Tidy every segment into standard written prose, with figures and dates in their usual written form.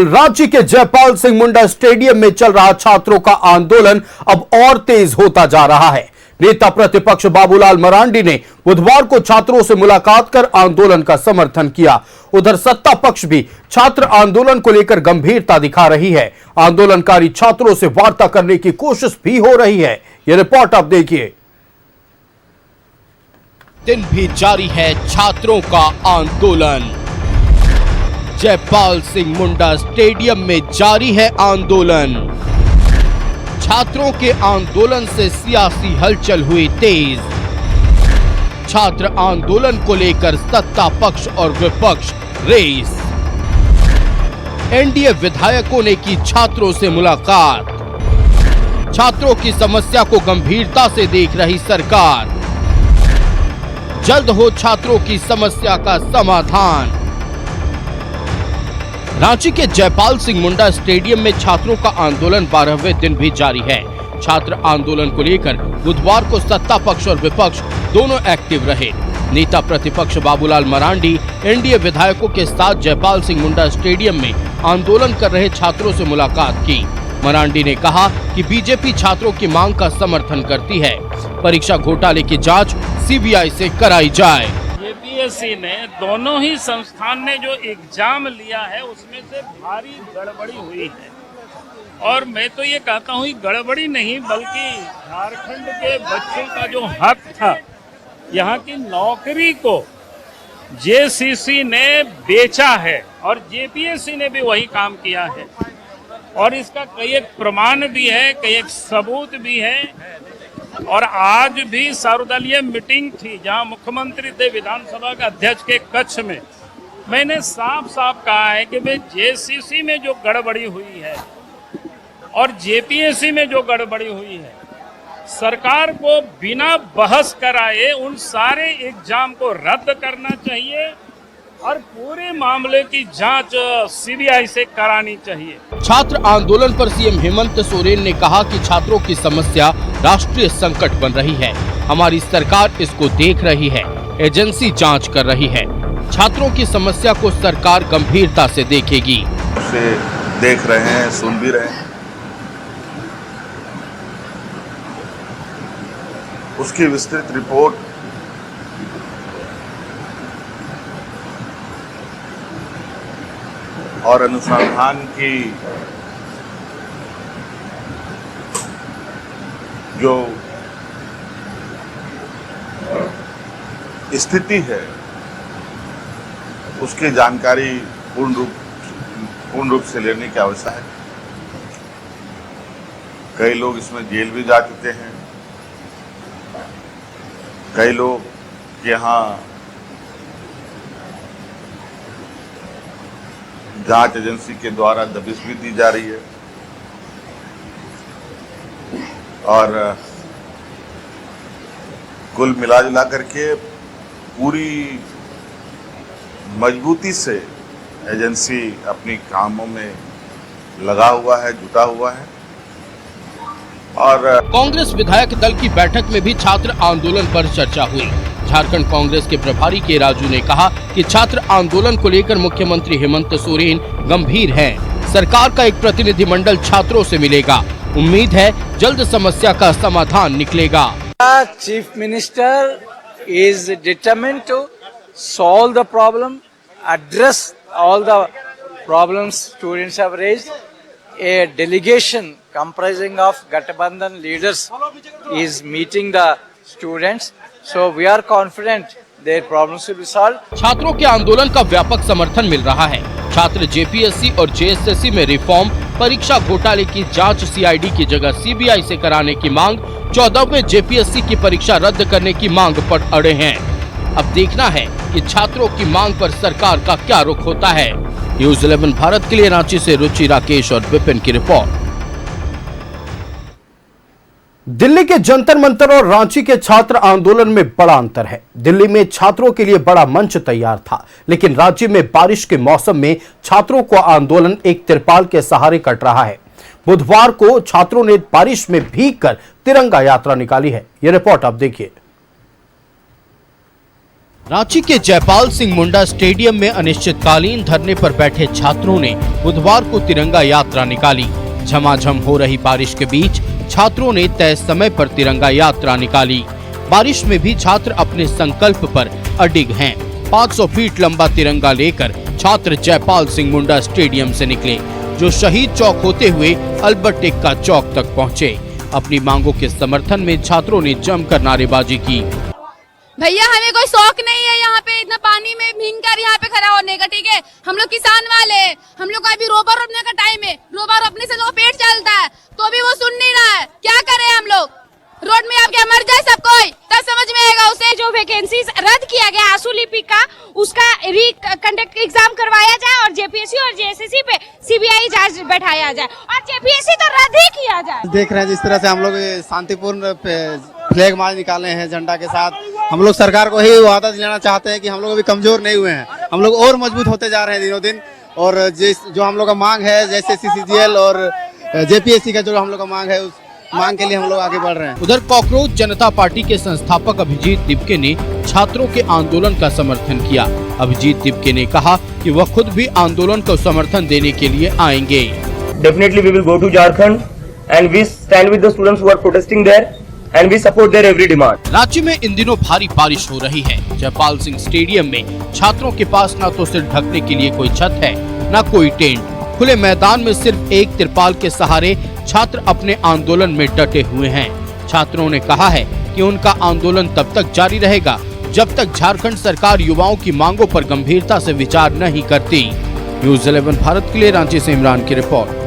रांची के जयपाल सिंह मुंडा स्टेडियम में चल रहा छात्रों का आंदोलन अब और तेज होता जा रहा है। नेता प्रतिपक्ष बाबूलाल मरांडी ने बुधवार को छात्रों से मुलाकात कर आंदोलन का समर्थन किया। उधर सत्ता पक्ष भी छात्र आंदोलन को लेकर गंभीरता दिखा रही है। आंदोलनकारी छात्रों से वार्ता करने की कोशिश भी हो रही है। यह रिपोर्ट आप देखिए। दिन भी जारी है छात्रों का आंदोलन। जयपाल सिंह मुंडा स्टेडियम में जारी है आंदोलन। छात्रों के आंदोलन से सियासी हलचल हुई तेज। छात्र आंदोलन को लेकर सत्ता पक्ष और विपक्ष रेस। एनडीए विधायकों ने की छात्रों से मुलाकात। छात्रों की समस्या को गंभीरता से देख रही सरकार। जल्द हो छात्रों की समस्या का समाधान। रांची के जयपाल सिंह मुंडा स्टेडियम में छात्रों का आंदोलन 12वें दिन भी जारी है। छात्र आंदोलन को लेकर बुधवार को सत्ता पक्ष और विपक्ष दोनों एक्टिव रहे। नेता प्रतिपक्ष बाबूलाल मरांडी एनडीए विधायकों के साथ जयपाल सिंह मुंडा स्टेडियम में आंदोलन कर रहे छात्रों से मुलाकात की। मरांडी ने कहा कि बीजेपी छात्रों की मांग का समर्थन करती है। परीक्षा घोटाले की जांच सीबीआई से कराई जाए। जेपीएससी ने दोनों ही संस्थान ने जो एग्जाम लिया है उसमें से भारी गड़बड़ी हुई है। और मैं तो ये कहता हूँ गड़बड़ी नहीं बल्कि झारखंड के बच्चों का जो हक था, यहाँ की नौकरी को जेसीसी ने बेचा है और जेपीएससी ने भी वही काम किया है। और इसका कई एक प्रमाण भी है, कई एक सबूत भी है। और आज भी सर्वदलीय मीटिंग थी जहां मुख्यमंत्री थे विधानसभा के अध्यक्ष के कक्ष में। मैंने साफ साफ कहा है कि भाई जेसीसी में जो गड़बड़ी हुई है और जेपीएससी में जो गड़बड़ी हुई है, सरकार को बिना बहस कराए उन सारे एग्जाम को रद्द करना चाहिए और पूरे मामले की जांच सीबीआई से करानी चाहिए। छात्र आंदोलन पर सीएम हेमंत सोरेन ने कहा कि छात्रों की समस्या राष्ट्रीय संकट बन रही है। हमारी सरकार इसको देख रही है, एजेंसी जांच कर रही है। छात्रों की समस्या को सरकार गंभीरता से देखेगी। उसे देख रहे हैं, सुन भी रहे हैं। उसकी विस्तृत रिपोर्ट और अनुसंधान की जो स्थिति है उसकी जानकारी पूर्ण रूप से लेने की आवश्यकता है। कई लोग इसमें जेल भी जा चुके हैं। कई लोग यहाँ जांच एजेंसी के द्वारा दबिश भी दी जा रही है। और कुल मिला करके पूरी मजबूती से एजेंसी अपनी कामों में लगा हुआ है, जुटा हुआ है। और कांग्रेस विधायक दल की बैठक में भी छात्र आंदोलन पर चर्चा हुई। झारखंड कांग्रेस के प्रभारी के राजू ने कहा कि छात्र आंदोलन को लेकर मुख्यमंत्री हेमंत सोरेन गंभीर हैं। सरकार का एक प्रतिनिधिमंडल छात्रों से मिलेगा। उम्मीद है जल्द समस्या का समाधान निकलेगा। Chief minister is determined to solve the problem, address all the problems students have raised. A delegation comprising of Gathbandhan leaders is meeting the students, so we are confident their problems will be solved. छात्रों के आंदोलन का व्यापक समर्थन मिल रहा है। छात्र JPSC और जेएसएससी में रिफॉर्म, परीक्षा घोटाले की जांच सीआईडी की जगह सीबीआई से कराने की मांग, 14वें जेपीएससी की परीक्षा रद्द करने की मांग पर अड़े हैं। अब देखना है कि छात्रों की मांग पर सरकार का क्या रुख होता है। न्यूज़ 11 भारत के लिए रांची से रुचि, राकेश और विपिन की रिपोर्ट। दिल्ली के जंतर मंतर और रांची के छात्र आंदोलन में बड़ा अंतर है। दिल्ली में छात्रों के लिए बड़ा मंच तैयार था, लेकिन राज्य में बारिश के मौसम में छात्रों को आंदोलन एक तिरपाल के सहारे कट रहा है। बुधवार को छात्रों ने बारिश में भीगकर तिरंगा यात्रा निकाली है। यह रिपोर्ट आप देखिए। रांची के जयपाल सिंह मुंडा स्टेडियम में अनिश्चितकालीन धरने पर बैठे छात्रों ने बुधवार को तिरंगा यात्रा निकाली। झमाझम हो रही बारिश के बीच छात्रों ने तय समय पर तिरंगा यात्रा निकाली। बारिश में भी छात्र अपने संकल्प पर अडिग हैं। 500 फीट लंबा तिरंगा लेकर छात्र जयपाल सिंह मुंडा स्टेडियम से निकले, जो शहीद चौक होते हुए अल्बर्ट एक्का चौक तक पहुंचे। अपनी मांगों के समर्थन में छात्रों ने जमकर नारेबाजी की। भैया हमें कोई शौक नहीं है यहाँ पे इतना पानी में भीग कर यहाँ पे खड़ा होने का, ठीक है। हम लोग किसान वाले हैं, हम लोग का अभी रोपा रोपने का टाइम है। रोपा रोपने से लोग पेट चलता है, तो भी वो सुन नहीं रहा है। क्या करें हम लोग? रोड में आप क्या मर जाए सब कोई, तब समझ में आएगा। उसे जो वैकेंसी रद्द किया गया आंसू लिपि का, उसका कंडक्ट एग्जाम करवाया जाए और जेपीएससी और जेएसएससी पे सीबीआई जांच बैठाया जाए और जेपीएससी तो रद्द ही किया जाए। देख रहे हैं जिस तरह से हम लोग शांतिपूर्ण फ्लैग मार्च निकाले हैं झंडा के साथ। हम लोग सरकार को ही वादा दिलाना चाहते हैं कि हम लोग अभी कमजोर नहीं हुए हैं, हम लोग और मजबूत होते जा रहे हैं दिनों दिन। और जो हम लोग का मांग है जैसे सीसीजीएल और जेपीएससी का जो हम लोग का मांग है, उस मांग के लिए हम लोग आगे बढ़ रहे हैं। उधर कॉकरोच जनता पार्टी के संस्थापक अभिजीत दिपके ने छात्रों के आंदोलन का समर्थन किया। अभिजीत दिपके ने कहा कि वह खुद भी आंदोलन को समर्थन देने के लिए आएंगे। Definitely we will go to Jharkhand and we stand with the students who are protesting there and we support their every demand. Ranchi में इन दिनों भारी बारिश हो रही है। जयपाल सिंह स्टेडियम में छात्रों के पास न तो सिर ढकने के लिए कोई छत है, न कोई टेंट। खुले मैदान में सिर्फ एक तिरपाल के सहारे छात्र अपने आंदोलन में डटे हुए हैं। छात्रों ने कहा है कि उनका आंदोलन तब तक जारी रहेगा जब तक झारखंड सरकार युवाओं की मांगों पर गंभीरता से विचार नहीं करती। न्यूज़ 11 भारत के लिए रांची से इमरान की रिपोर्ट।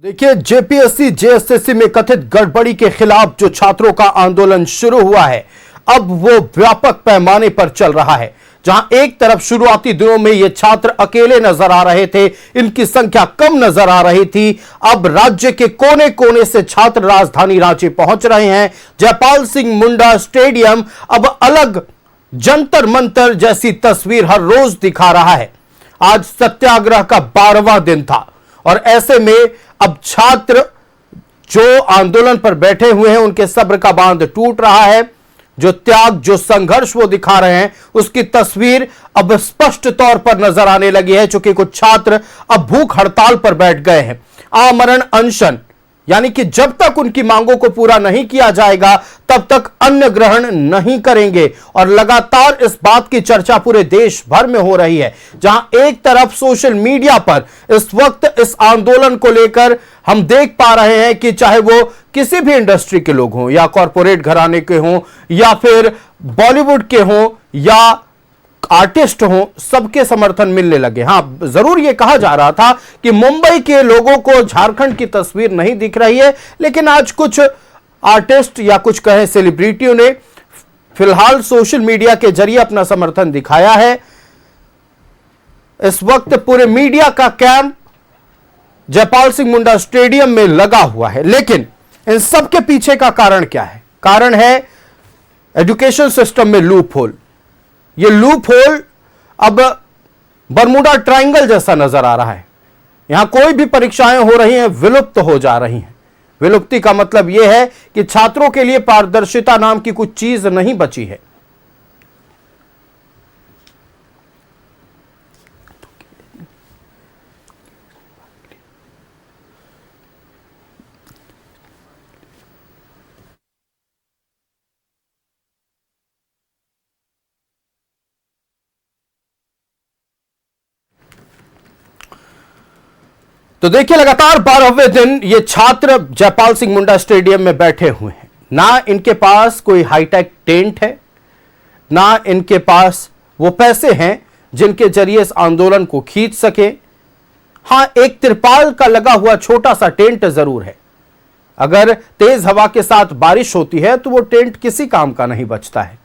देखिए, जेपीएससी जेएसएससी में कथित गड़बड़ी के खिलाफ जो छात्रों का आंदोलन शुरू हुआ है, अब वो व्यापक पैमाने पर चल रहा है। जहां एक तरफ शुरुआती दिनों में ये छात्र अकेले नजर आ रहे थे, इनकी संख्या कम नजर आ रही थी, अब राज्य के कोने कोने से छात्र राजधानी रांची पहुंच रहे हैं। जयपाल सिंह मुंडा स्टेडियम अब अलग जंतर मंतर जैसी तस्वीर हर रोज दिखा रहा है। आज सत्याग्रह का 12वां दिन था और ऐसे में अब छात्र जो आंदोलन पर बैठे हुए हैं, उनके सब्र का बांध टूट रहा है। जो त्याग, जो संघर्ष वो दिखा रहे हैं, उसकी तस्वीर अब स्पष्ट तौर पर नजर आने लगी है। चूंकि कुछ छात्र अब भूख हड़ताल पर बैठ गए हैं। आमरण अनशन, यानी कि जब तक उनकी मांगों को पूरा नहीं किया जाएगा तब तक अन्न ग्रहण नहीं करेंगे। और लगातार इस बात की चर्चा पूरे देश भर में हो रही है। जहां एक तरफ सोशल मीडिया पर इस वक्त इस आंदोलन को लेकर हम देख पा रहे हैं कि चाहे वो किसी भी इंडस्ट्री के लोग हों या कॉरपोरेट घराने के हों या फिर बॉलीवुड के हों या आर्टिस्ट हों, सबके समर्थन मिलने लगे। हां, जरूर यह कहा जा रहा था कि मुंबई के लोगों को झारखंड की तस्वीर नहीं दिख रही है, लेकिन आज कुछ आर्टिस्ट या कुछ कहें सेलिब्रिटियों ने फिलहाल सोशल मीडिया के जरिए अपना समर्थन दिखाया है। इस वक्त पूरे मीडिया का कैंप जयपाल सिंह मुंडा स्टेडियम में लगा हुआ है, लेकिन इन सब के पीछे का कारण क्या है? कारण है एजुकेशन सिस्टम में लूप होल। यह लूप होल अब बरमुडा ट्रायंगल जैसा नजर आ रहा है। यहां कोई भी परीक्षाएं हो रही हैं, विलुप्त हो जा रही हैं। विलुप्ति का मतलब यह है कि छात्रों के लिए पारदर्शिता नाम की कुछ चीज नहीं बची है। तो देखिए, लगातार 12वें दिन ये छात्र जयपाल सिंह मुंडा स्टेडियम में बैठे हुए हैं। ना इनके पास कोई हाईटेक टेंट है, ना इनके पास वो पैसे हैं जिनके जरिए इस आंदोलन को खींच सके। हां, एक तिरपाल का लगा हुआ छोटा सा टेंट जरूर है। अगर तेज हवा के साथ बारिश होती है तो वो टेंट किसी काम का नहीं बचता है।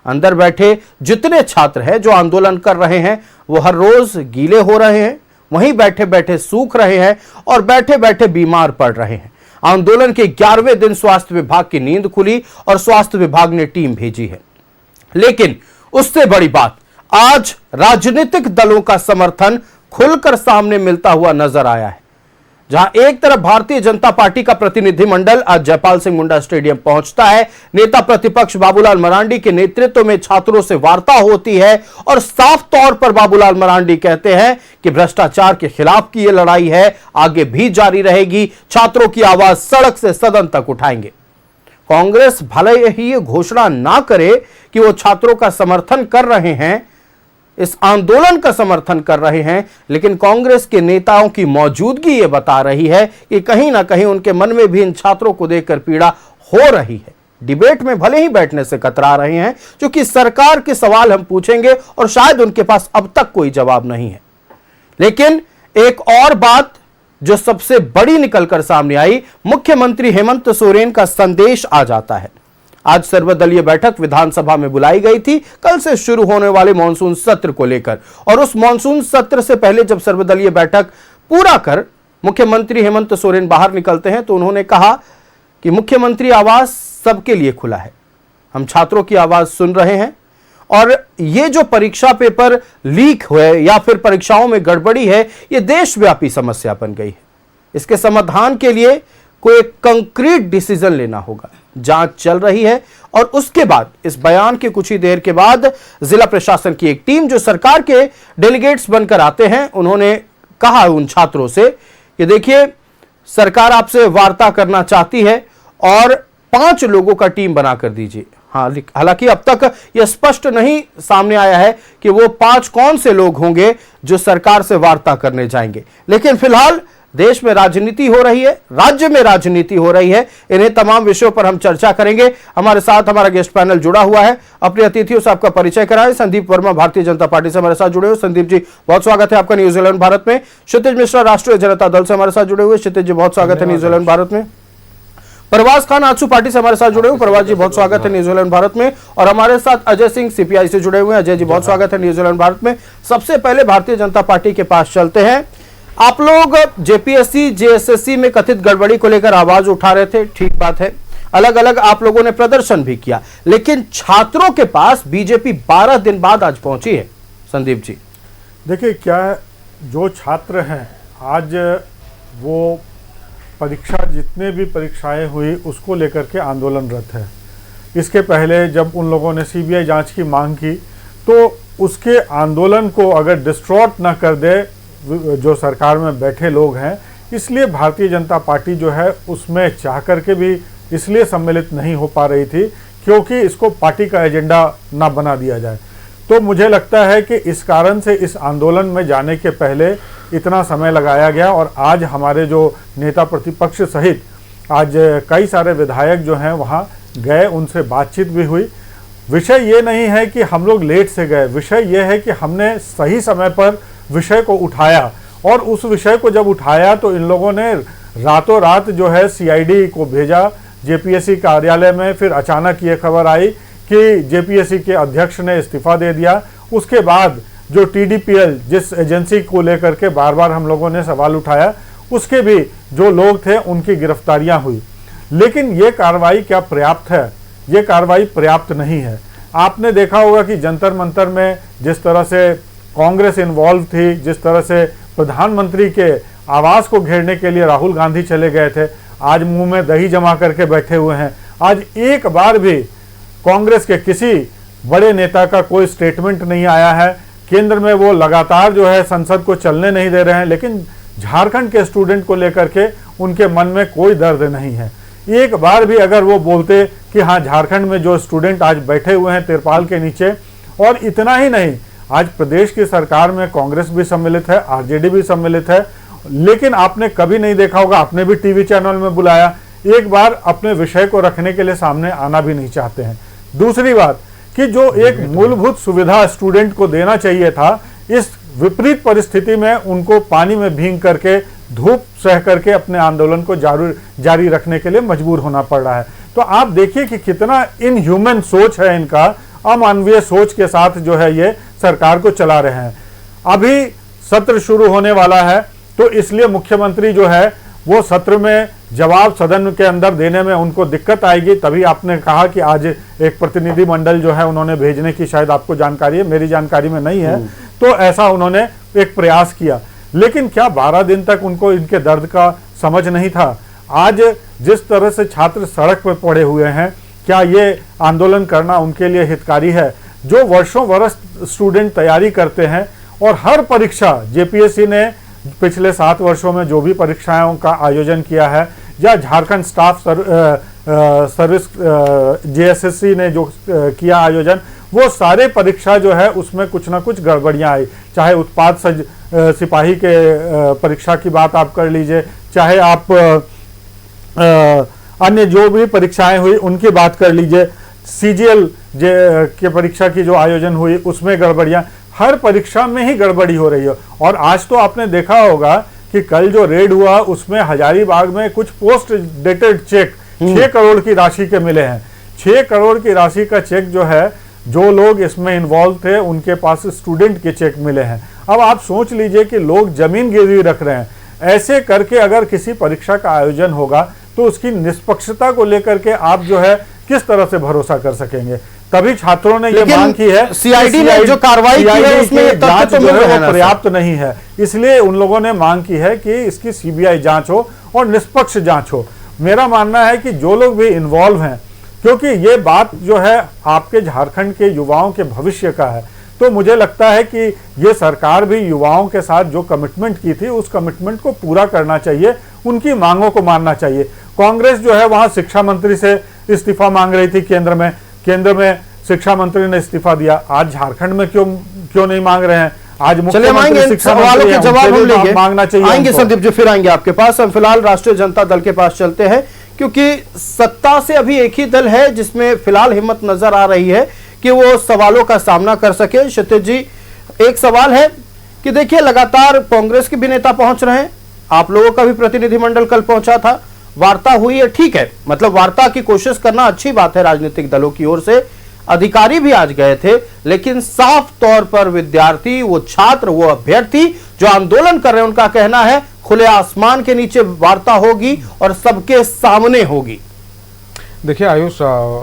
अंदर बैठे जितने छात्र हैं जो आंदोलन कर रहे हैं, वो हर रोज गीले हो रहे हैं, वहीं बैठे बैठे सूख रहे हैं और बैठे बैठे बीमार पड़ रहे हैं। आंदोलन के 11वें दिन स्वास्थ्य विभाग की नींद खुली और स्वास्थ्य विभाग ने टीम भेजी है। लेकिन उससे बड़ी बात, आज राजनीतिक दलों का समर्थन खुलकर सामने मिलता हुआ नजर आया है। जहां एक तरफ भारतीय जनता पार्टी का प्रतिनिधिमंडल आज जयपाल सिंह मुंडा स्टेडियम पहुंचता है, नेता प्रतिपक्ष बाबूलाल मरांडी के नेतृत्व में छात्रों से वार्ता होती है और साफ तौर पर बाबूलाल मरांडी कहते हैं कि भ्रष्टाचार के खिलाफ की यह लड़ाई है, आगे भी जारी रहेगी, छात्रों की आवाज सड़क से सदन तक उठाएंगे। कांग्रेस भले ही ये घोषणा ना करे कि वो छात्रों का समर्थन कर रहे हैं, इस आंदोलन का समर्थन कर रहे हैं, लेकिन कांग्रेस के नेताओं की मौजूदगी ये बता रही है कि कहीं ना कहीं उनके मन में भी इन छात्रों को देखकर पीड़ा हो रही है। डिबेट में भले ही बैठने से कतरा रहे हैं, क्योंकि सरकार के सवाल हम पूछेंगे और शायद उनके पास अब तक कोई जवाब नहीं है। लेकिन एक और बात जो सबसे बड़ी निकलकर सामने आई, मुख्यमंत्री हेमंत सोरेन का संदेश आ जाता है। आज सर्वदलीय बैठक विधानसभा में बुलाई गई थी कल से शुरू होने वाले मॉनसून सत्र को लेकर, और उस मॉनसून सत्र से पहले जब सर्वदलीय बैठक पूरा कर मुख्यमंत्री हेमंत सोरेन बाहर निकलते हैं तो उन्होंने कहा कि मुख्यमंत्री आवास सबके लिए खुला है, हम छात्रों की आवाज सुन रहे हैं और ये जो परीक्षा पेपर लीक हुए या फिर परीक्षाओं में गड़बड़ी है, ये देशव्यापी समस्या बन गई है। इसके समाधान के लिए कोई कंक्रीट डिसीजन लेना होगा। जांच चल रही है और उसके बाद इस बयान के कुछ ही देर के बाद जिला प्रशासन की एक टीम जो सरकार के डेलीगेट्स बनकर आते हैं, उन्होंने कहा उन छात्रों से कि देखिए सरकार आपसे वार्ता करना चाहती है और 5 लोगों का टीम बनाकर दीजिए। हालांकि अब तक यह स्पष्ट नहीं सामने आया है कि वो 5 कौन से लोग होंगे जो सरकार से वार्ता करने जाएंगे, लेकिन फिलहाल देश में राजनीति हो रही है, राज्य में राजनीति हो रही है। इन्हें तमाम विषयों पर हम चर्चा करेंगे। हमारे साथ हमारा गेस्ट पैनल जुड़ा हुआ है। अपने अतिथियों से आपका परिचय कराएं। संदीप वर्मा भारतीय जनता पार्टी से हमारे साथ जुड़े हुए। संदीप जी बहुत स्वागत है आपका न्यूज 11 भारत में। क्षितिज मिश्रा राष्ट्रीय जनता दल से हमारे साथ जुड़े हुए। क्षितिज जी बहुत स्वागत है न्यूज 11 भारत में। परवाज खान आजसू पार्टी से हमारे साथ जुड़े हुए। परवाज जी बहुत स्वागत है न्यूज 11 भारत में। और हमारे साथ अजय सिंह सीपीआई से जुड़े हुए हैं। अजय जी बहुत स्वागत है न्यूज 11 भारत में। सबसे पहले भारतीय जनता पार्टी के पास चलते हैं। आप लोग जेपीएससी जेएसएससी में कथित गड़बड़ी को लेकर आवाज उठा रहे थे, ठीक बात है, अलग अलग आप लोगों ने प्रदर्शन भी किया, लेकिन छात्रों के पास बीजेपी 12 दिन बाद आज पहुंची है। संदीप जी देखिए, क्या जो छात्र हैं आज वो परीक्षा, जितने भी परीक्षाएं हुई उसको लेकर के आंदोलनरत है। इसके पहले जब उन लोगों ने सीबीआई जांच की मांग की तो उसके आंदोलन को अगर डिस्ट्रॉट ना कर दे जो सरकार में बैठे लोग हैं, इसलिए भारतीय जनता पार्टी जो है उसमें चाह करके भी इसलिए सम्मिलित नहीं हो पा रही थी क्योंकि इसको पार्टी का एजेंडा ना बना दिया जाए। तो मुझे लगता है कि इस कारण से इस आंदोलन में जाने के पहले इतना समय लगाया गया और आज हमारे जो नेता प्रतिपक्ष सहित आज कई सारे विधायक जो हैं वहाँ गए, उनसे बातचीत भी हुई। विषय ये नहीं है कि हम लोग लेट से गए, विषय ये है कि हमने सही समय पर विषय को उठाया और उस विषय को जब उठाया तो इन लोगों ने रातों रात जो है सीआईडी को भेजा जेपीएससी कार्यालय में। फिर अचानक ये खबर आई कि जेपीएससी के अध्यक्ष ने इस्तीफा दे दिया। उसके बाद जो टीडीपीएल जिस एजेंसी को लेकर के बार बार हम लोगों ने सवाल उठाया, उसके भी जो लोग थे उनकी गिरफ्तारियां हुई। लेकिन ये कार्रवाई क्या पर्याप्त है? ये कार्रवाई पर्याप्त नहीं है। आपने देखा होगा कि जंतर मंतर में जिस तरह से कांग्रेस इन्वॉल्व थी, जिस तरह से प्रधानमंत्री के आवास को घेरने के लिए राहुल गांधी चले गए थे, आज मुंह में दही जमा करके बैठे हुए हैं। आज एक बार भी कांग्रेस के किसी बड़े नेता का कोई स्टेटमेंट नहीं आया है। केंद्र में वो लगातार जो है संसद को चलने नहीं दे रहे हैं, लेकिन झारखंड के स्टूडेंट को लेकर के उनके मन में कोई दर्द नहीं है। एक बार भी अगर वो बोलते कि हाँ, झारखंड में जो स्टूडेंट आज बैठे हुए हैं तिरपाल के नीचे, और इतना ही नहीं, आज प्रदेश की सरकार में कांग्रेस भी सम्मिलित है, आरजेडी भी सम्मिलित है, लेकिन आपने कभी नहीं देखा होगा, आपने भी टीवी चैनल में बुलाया, एक बार अपने विषय को रखने के लिए सामने आना भी नहीं चाहते हैं। दूसरी बात कि जो एक मूलभूत सुविधा स्टूडेंट को देना चाहिए था, इस विपरीत परिस्थिति में उनको पानी में भीग करके, धूप सह करके अपने आंदोलन को जारी रखने के लिए मजबूर होना पड़ रहा है। तो आप देखिए कि कितना इनह्यूमन सोच है इनका, अमानवीय सोच के साथ जो है ये सरकार को चला रहे हैं। अभी सत्र शुरू होने वाला है तो इसलिए मुख्यमंत्री जो है वो सत्र में जवाब सदन के अंदर देने में उनको दिक्कत आएगी, तभी आपने कहा कि आज एक प्रतिनिधि मंडल जो है उन्होंने भेजने की शायद आपको जानकारी है, मेरी जानकारी में नहीं है, तो ऐसा उन्होंने एक प्रयास किया। लेकिन क्या 12 दिन तक उनको इनके दर्द का समझ नहीं था? आज जिस तरह से छात्र सड़क पर पड़े हुए हैं, क्या ये आंदोलन करना उनके लिए हितकारी है? जो वर्षों वर्ष स्टूडेंट तैयारी करते हैं और हर परीक्षा जेपीएससी ने पिछले 7 वर्षों में जो भी परीक्षाओं का आयोजन किया है, या झारखंड स्टाफ सर्विस जेएसएससी ने जो किया आयोजन, वो सारे परीक्षा जो है उसमें कुछ ना कुछ गड़बड़ियां आई। चाहे उत्पाद सिपाही के परीक्षा की बात आप कर लीजिए, चाहे आप अन्य जो भी परीक्षाएं हुई उनकी बात कर लीजिए, सीजीएल के परीक्षा की जो आयोजन हुई उसमें गड़बड़ियां, हर परीक्षा में ही गड़बड़ी हो रही है। और आज तो आपने देखा होगा कि कल जो रेड हुआ उसमें हजारीबाग में कुछ पोस्ट डेटेड चेक 6 करोड़ की राशि के मिले हैं। 6 करोड़ की राशि का चेक जो है, जो लोग इसमें इन्वॉल्व थे उनके पास स्टूडेंट के चेक मिले हैं। अब आप सोच लीजिए कि लोग जमीन गिरवी रख रहे हैं। ऐसे करके अगर किसी परीक्षा का आयोजन होगा तो उसकी निष्पक्षता को लेकर के आप जो है किस तरह से भरोसा कर सकेंगे? तभी छात्रों ने ये मांग की है, सीआईडी ने जो कार्रवाई की है उसमें ये तथ्य जांच तो जो मिल रहे है हैं वो ना पर्याप्त नहीं है। इसलिए उन लोगों ने मांग की है कि इसकी सीबीआई जांच हो और निष्पक्ष जांच हो। मेरा मानना है कि जो लोग भी इन्वॉल्व हैं, क्योंकि ये बात जो है आपके झारखंड के युवाओं के भविष्य का है, तो मुझे लगता है कि ये सरकार भी युवाओं के साथ जो कमिटमेंट की थी उस कमिटमेंट को पूरा करना चाहिए, उनकी मांगों को मानना चाहिए। कांग्रेस जो है वहां शिक्षा मंत्री से इस्तीफा मांग रही थी केंद्र में शिक्षा मंत्री ने इस्तीफा दिया। आज झारखंड में क्यों नहीं मांग रहे हैं? आज मुख्यमंत्री सवालों के जवाब हम लेंगे, मांगना चाहिए। आएंगे संदीप जी, फिर आएंगे आपके पास। हम फिलहाल राष्ट्रीय जनता दल के पास चलते हैं, क्योंकि सत्ता से अभी एक ही दल है जिसमें फिलहाल हिम्मत नजर आ रही है कि वो सवालों का सामना कर सके। क्षितिज जी, एक सवाल है कि देखिए लगातार कांग्रेस के भी नेता पहुंच रहे हैं, आप लोगों का भी प्रतिनिधिमंडल कल पहुंचा था, वार्ता हुई है, ठीक है, मतलब वार्ता की कोशिश करना अच्छी बात है राजनीतिक दलों की ओर से, अधिकारी भी आज गए थे, लेकिन साफ तौर पर विद्यार्थी, वो छात्र, वो अभ्यर्थी जो आंदोलन कर रहे हैं, उनका कहना है खुले आसमान के नीचे वार्ता होगी और सबके सामने होगी। देखिए आयुष,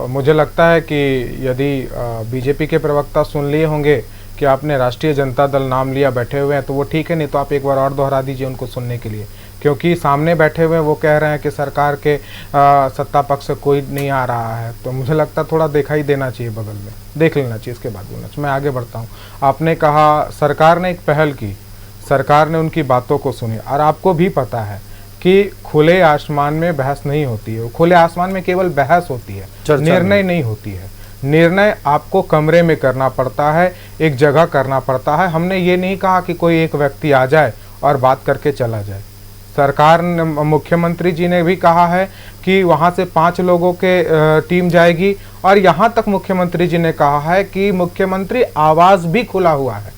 मुझे लगता है कि यदि बीजेपी के प्रवक्ता सुन लिए होंगे कि आपने राष्ट्रीय जनता दल नाम लिया, बैठे हुए हैं, तो वो ठीक है, नहीं तो आप एक बार और दोहरा दीजिए उनको सुनने के लिए, क्योंकि सामने बैठे हुए वो कह रहे हैं कि सरकार के सत्ता पक्ष से कोई नहीं आ रहा है। तो मुझे लगता है थोड़ा देखा ही देना चाहिए, बगल में देख लेना चाहिए, इसके बाद बोलना चाहिए। मैं आगे बढ़ता हूँ। आपने कहा सरकार ने एक पहल की, सरकार ने उनकी बातों को सुनी, और आपको भी पता है कि खुले आसमान में बहस नहीं होती है, खुले आसमान में केवल बहस होती है, निर्णय नहीं होती है। निर्णय आपको कमरे में करना पड़ता है, एक जगह करना पड़ता है। हमने ये नहीं कहा कि कोई एक व्यक्ति आ जाए और बात करके चला जाए। सरकार ने, मुख्यमंत्री जी ने भी कहा है कि वहाँ से 5 लोगों के टीम जाएगी, और यहाँ तक मुख्यमंत्री जी ने कहा है कि मुख्यमंत्री आवास भी खुला हुआ है,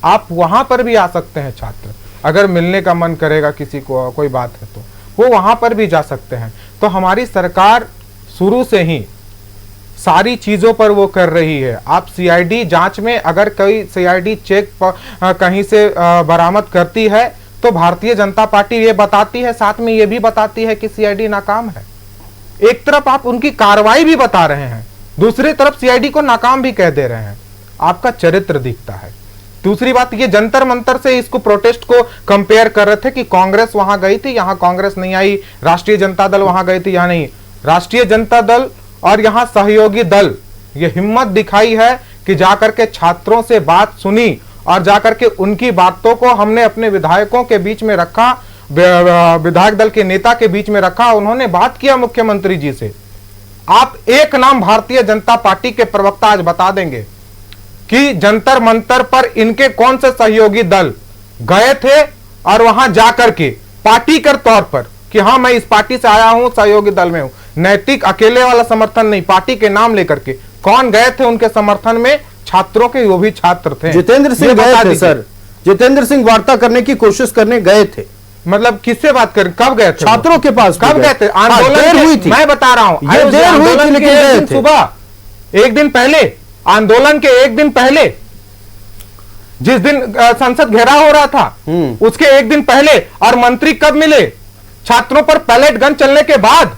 आप वहाँ पर भी आ सकते हैं। छात्र अगर मिलने का मन करेगा किसी को, कोई बात है, तो वो वहाँ पर भी जा सकते हैं। तो हमारी सरकार शुरू से ही सारी चीज़ों पर वो कर रही है। आप सीआईडी जांच में अगर कोई सीआईडी चेक कहीं से बरामद करती है तो भारतीय जनता पार्टी ये बताती है, साथ में ये भी बताती है कि सीआईडी नाकाम है। एक तरफ आप उनकी कार्रवाई भी बता रहे हैं, दूसरी तरफ सीआईडी को नाकाम भी कह दे रहे हैं। आपका चरित्र दिखता है। दूसरी बात, ये जंतर मंतर से इसको प्रोटेस्ट को कंपेयर कर रहे थे कि कांग्रेस वहां गई थी, यहां कांग्रेस नहीं आई, राष्ट्रीय जनता दल वहां गई थी, यहां नहीं। राष्ट्रीय जनता दल और यहां सहयोगी दल ये हिम्मत दिखाई है कि जाकर के छात्रों से बात सुनी, और जाकर के उनकी बातों को हमने अपने विधायकों के बीच में रखा, विधायक दल के नेता के बीच में रखा, उन्होंने बात किया मुख्यमंत्री जी से। आप एक नाम भारतीय जनता पार्टी के प्रवक्ता आज बता देंगे कि जंतर मंतर पर इनके कौन से सहयोगी दल गए थे और वहां जाकर के पार्टी के तौर पर कि हाँ मैं इस पार्टी से आया हूं, सहयोगी दल में हूं, नैतिक अकेले वाला समर्थन नहीं, पार्टी के नाम लेकर के कौन गए थे उनके समर्थन में? छात्रों के वो भी छात्र थे। जितेंद्र सिंह गए थे सर, जितेंद्र सिंह वार्ता करने की कोशिश करने गए थे। मतलब किससे बात कर, कब गए थे? छात्रों के पास। कब गए थे? आंदोलन हुई थी, मैं बता रहा हूं, ये देर हुई थी, लेकिन गए थे सुबह, एक दिन पहले, आंदोलन के एक दिन पहले, जिस दिन संसद घेराव हो रहा था उसके एक दिन पहले। और मंत्री कब मिले? छात्रों पर पैलेट गन चलने के बाद,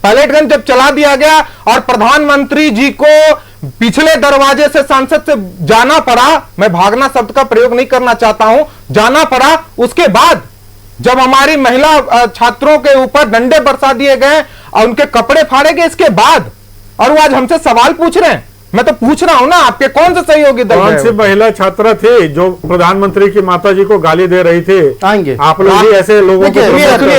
पैलेट गन जब चला दिया गया और प्रधानमंत्री जी को पिछले दरवाजे से संसद से जाना पड़ा, मैं भागना शब्द का प्रयोग नहीं करना चाहता हूं, जाना पड़ा, उसके बाद जब हमारी महिला छात्रों के ऊपर डंडे बरसा दिए गए और उनके कपड़े फाड़े गए, इसके बाद, और वो आज हमसे सवाल पूछ रहे हैं, मैं तो पूछ रहा हूं ना, आपके कौन से सहयोगी दल कौन सी महिला छात्रा थी जो प्रधानमंत्री की माता जी को गाली दे रही थी? आएंगे आप लोग भी ऐसे लोगों को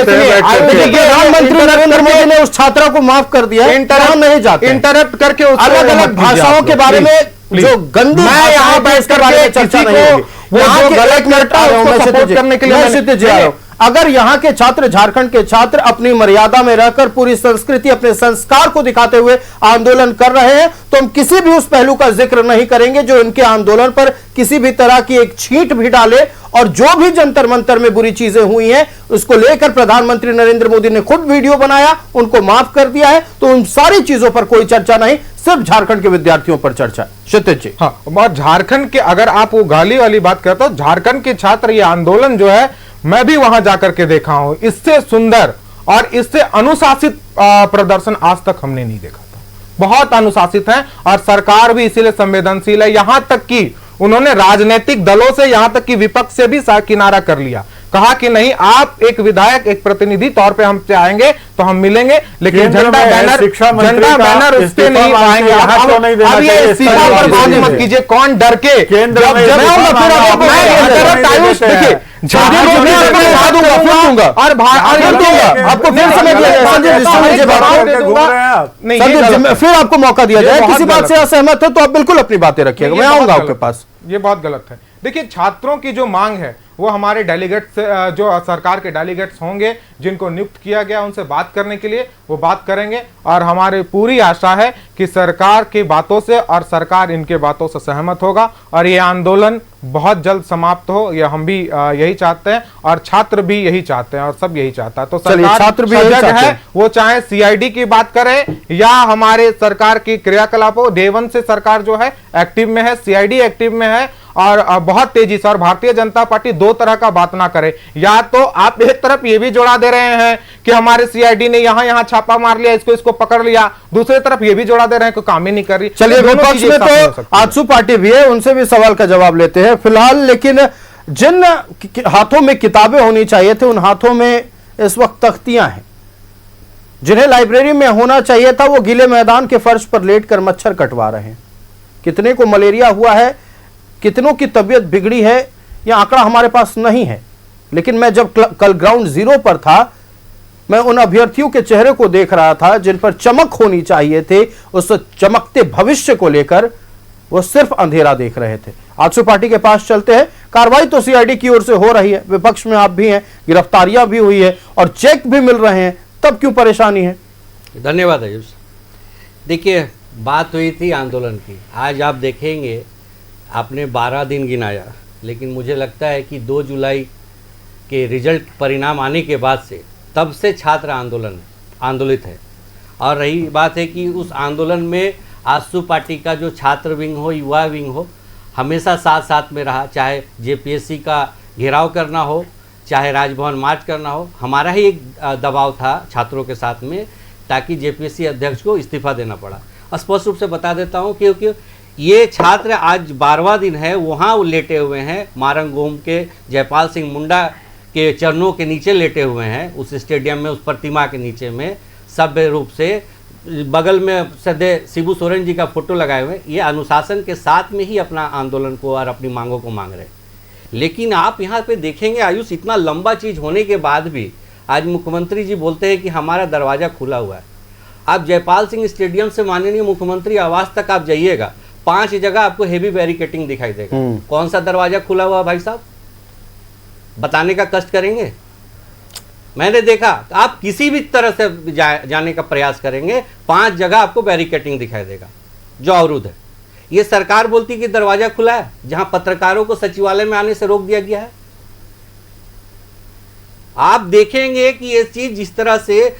प्रधानमंत्री नरेंद्र मोदी ने उस छात्रा को माफ कर दिया, नहीं जाते इंटरप्ट करके अलग अलग भाषाओं के बारे में जो गंदी, मैं यहाँ बैठ कर चर्चा नहीं होगी। वो जो गलत करता है करने के लिए अगर यहाँ के छात्र, झारखंड के छात्र अपनी मर्यादा में रहकर पूरी संस्कृति, अपने संस्कार को दिखाते हुए आंदोलन कर रहे हैं, तो हम किसी भी उस पहलू का जिक्र नहीं करेंगे जो इनके आंदोलन पर किसी भी तरह की एक छींट भी डाले। और जो भी जंतर मंतर में बुरी चीजें हुई हैं उसको लेकर प्रधानमंत्री नरेंद्र मोदी ने खुद वीडियो बनाया, उनको माफ कर दिया है, तो उन सारी चीजों पर कोई चर्चा नहीं, सिर्फ झारखंड के विद्यार्थियों पर चर्चा। क्षितिज जी, हाँ, और झारखंड के, अगर आप वो गाली वाली बात करते हो, झारखंड के छात्र ये आंदोलन जो है, मैं भी वहां जाकर के देखा हूं, इससे सुंदर और इससे अनुशासित प्रदर्शन आज तक हमने नहीं देखा था। बहुत अनुशासित है और सरकार भी इसीलिए संवेदनशील है। यहां तक कि उन्होंने राजनीतिक दलों से, यहां तक कि विपक्ष से भी किनारा कर लिया, कहा कि नहीं, आप एक विधायक, एक प्रतिनिधि तौर पे हमसे आएंगे तो हम मिलेंगे, लेकिन झंडा बैनर उस पे नहीं आएंगे। अब ये इस्तीफा पर बात मत कीजिए, कौन डर के, फिर आपको मौका दिया जाए, किसी बात से असहमत है तो आप बिल्कुल अपनी बातें रखिएगा, मैं आऊंगा आपके पास। ये बहुत गलत है। देखिए, छात्रों की जो मांग है वो हमारे डेलीगेट्स, जो सरकार के डेलीगेट्स होंगे जिनको नियुक्त किया गया, उनसे बात करने के लिए वो बात करेंगे। और हमारी पूरी आशा है कि सरकार की बातों से और सरकार इनके बातों से सहमत होगा और ये आंदोलन बहुत जल्द समाप्त हो। ये हम भी यही चाहते हैं और छात्र भी यही चाहते हैं और सब यही चाहता है। तो सरकार छात्र भी सजग है, वो चाहे सीआईडी की बात करे या हमारे सरकार की क्रियाकलापों, डे वन से सरकार जो है एक्टिव में है, सीआईडी एक्टिव में है और बहुत तेजी से। और भारतीय जनता पार्टी दो तरह का बात ना करे, या तो आप एक तरफ ये भी जोड़ा दे रहे हैं कि हमारे सीआईडी ने यहां छापा मार लिया, इसको पकड़ लिया, दूसरी तरफ ये भी जोड़ा दे रहे हैं कि काम ही नहीं कर रही। चलिए, विपक्ष में तो आजसू पार्टी भी है, उनसे भी सवाल का जवाब लेते हैं फिलहाल। लेकिन जिन हाथों में किताबें होनी चाहिए थे, उन हाथों में इस वक्त तख्तियां हैं। जिन्हें लाइब्रेरी में होना चाहिए था, वो गीले मैदान के फर्श पर लेटकर मच्छर कटवा रहे हैं। कितने को मलेरिया हुआ है, कितनों की तबीयत बिगड़ी है, यह आंकड़ा हमारे पास नहीं है। लेकिन मैं जब कल ग्राउंड जीरो पर था, मैं उन अभ्यर्थियों के चेहरे को देख रहा था जिन पर चमक होनी चाहिए थे, उस चमकते भविष्य को लेकर वो सिर्फ अंधेरा देख रहे थे। आजसू पार्टी के पास चलते हैं। कार्रवाई तो सीआईडी की ओर से हो रही है, विपक्ष में आप भी हैं, गिरफ्तारियां भी हुई है और चेक भी मिल रहे हैं, तब क्यों परेशानी है? धन्यवाद आयुष। देखिए, बात हुई थी आंदोलन की, आज आप देखेंगे आपने 12 दिन गिनाया, लेकिन मुझे लगता है कि 2 जुलाई के रिजल्ट परिणाम आने के बाद से तब से छात्र आंदोलित है। और रही बात है कि उस आंदोलन में आजसू पार्टी का जो छात्र विंग हो, युवा विंग हो, हमेशा साथ साथ में रहा। चाहे जेपीएससी का घेराव करना हो, चाहे राजभवन मार्च करना हो, हमारा ही एक दबाव था छात्रों के साथ में, ताकि जेपीएससी अध्यक्ष को इस्तीफा देना पड़ा। स्पष्ट रूप से बता देता हूँ, क्योंकि ये छात्र आज 12वां दिन है वहाँ लेटे हुए हैं, मारंगोम के जयपाल सिंह मुंडा के चरणों के नीचे लेटे हुए हैं, उस स्टेडियम में, उस प्रतिमा के नीचे में, सभ्य रूप से। बगल में सदैव शिबू सोरेन जी का फोटो लगाए हुए। ये अनुशासन के साथ में ही अपना आंदोलन को और अपनी मांगों को मांग रहे हैं। लेकिन आप यहाँ पे देखेंगे आयुष, इतना लंबा चीज़ होने के बाद भी आज मुख्यमंत्री जी बोलते हैं कि हमारा दरवाज़ा खुला हुआ है। आप जयपाल सिंह स्टेडियम से माननीय मुख्यमंत्री आवास तक आप जाइएगा, 5 जगह आपको हेवी बैरिकेटिंग दिखाई देगा। कौन सा दरवाजा खुला हुआ भाई साहब, बताने का कष्ट करेंगे? मैंने देखा, आप किसी भी तरह से जाने का प्रयास करेंगे, 5 जगह आपको बैरिकेटिंग दिखाई देगा जो अवरुद्ध है। ये सरकार बोलती कि दरवाजा खुला है, जहां पत्रकारों को सचिवालय में आने से रोक दिया गया है। आप देखेंगे कि ये चीज जिस तरह से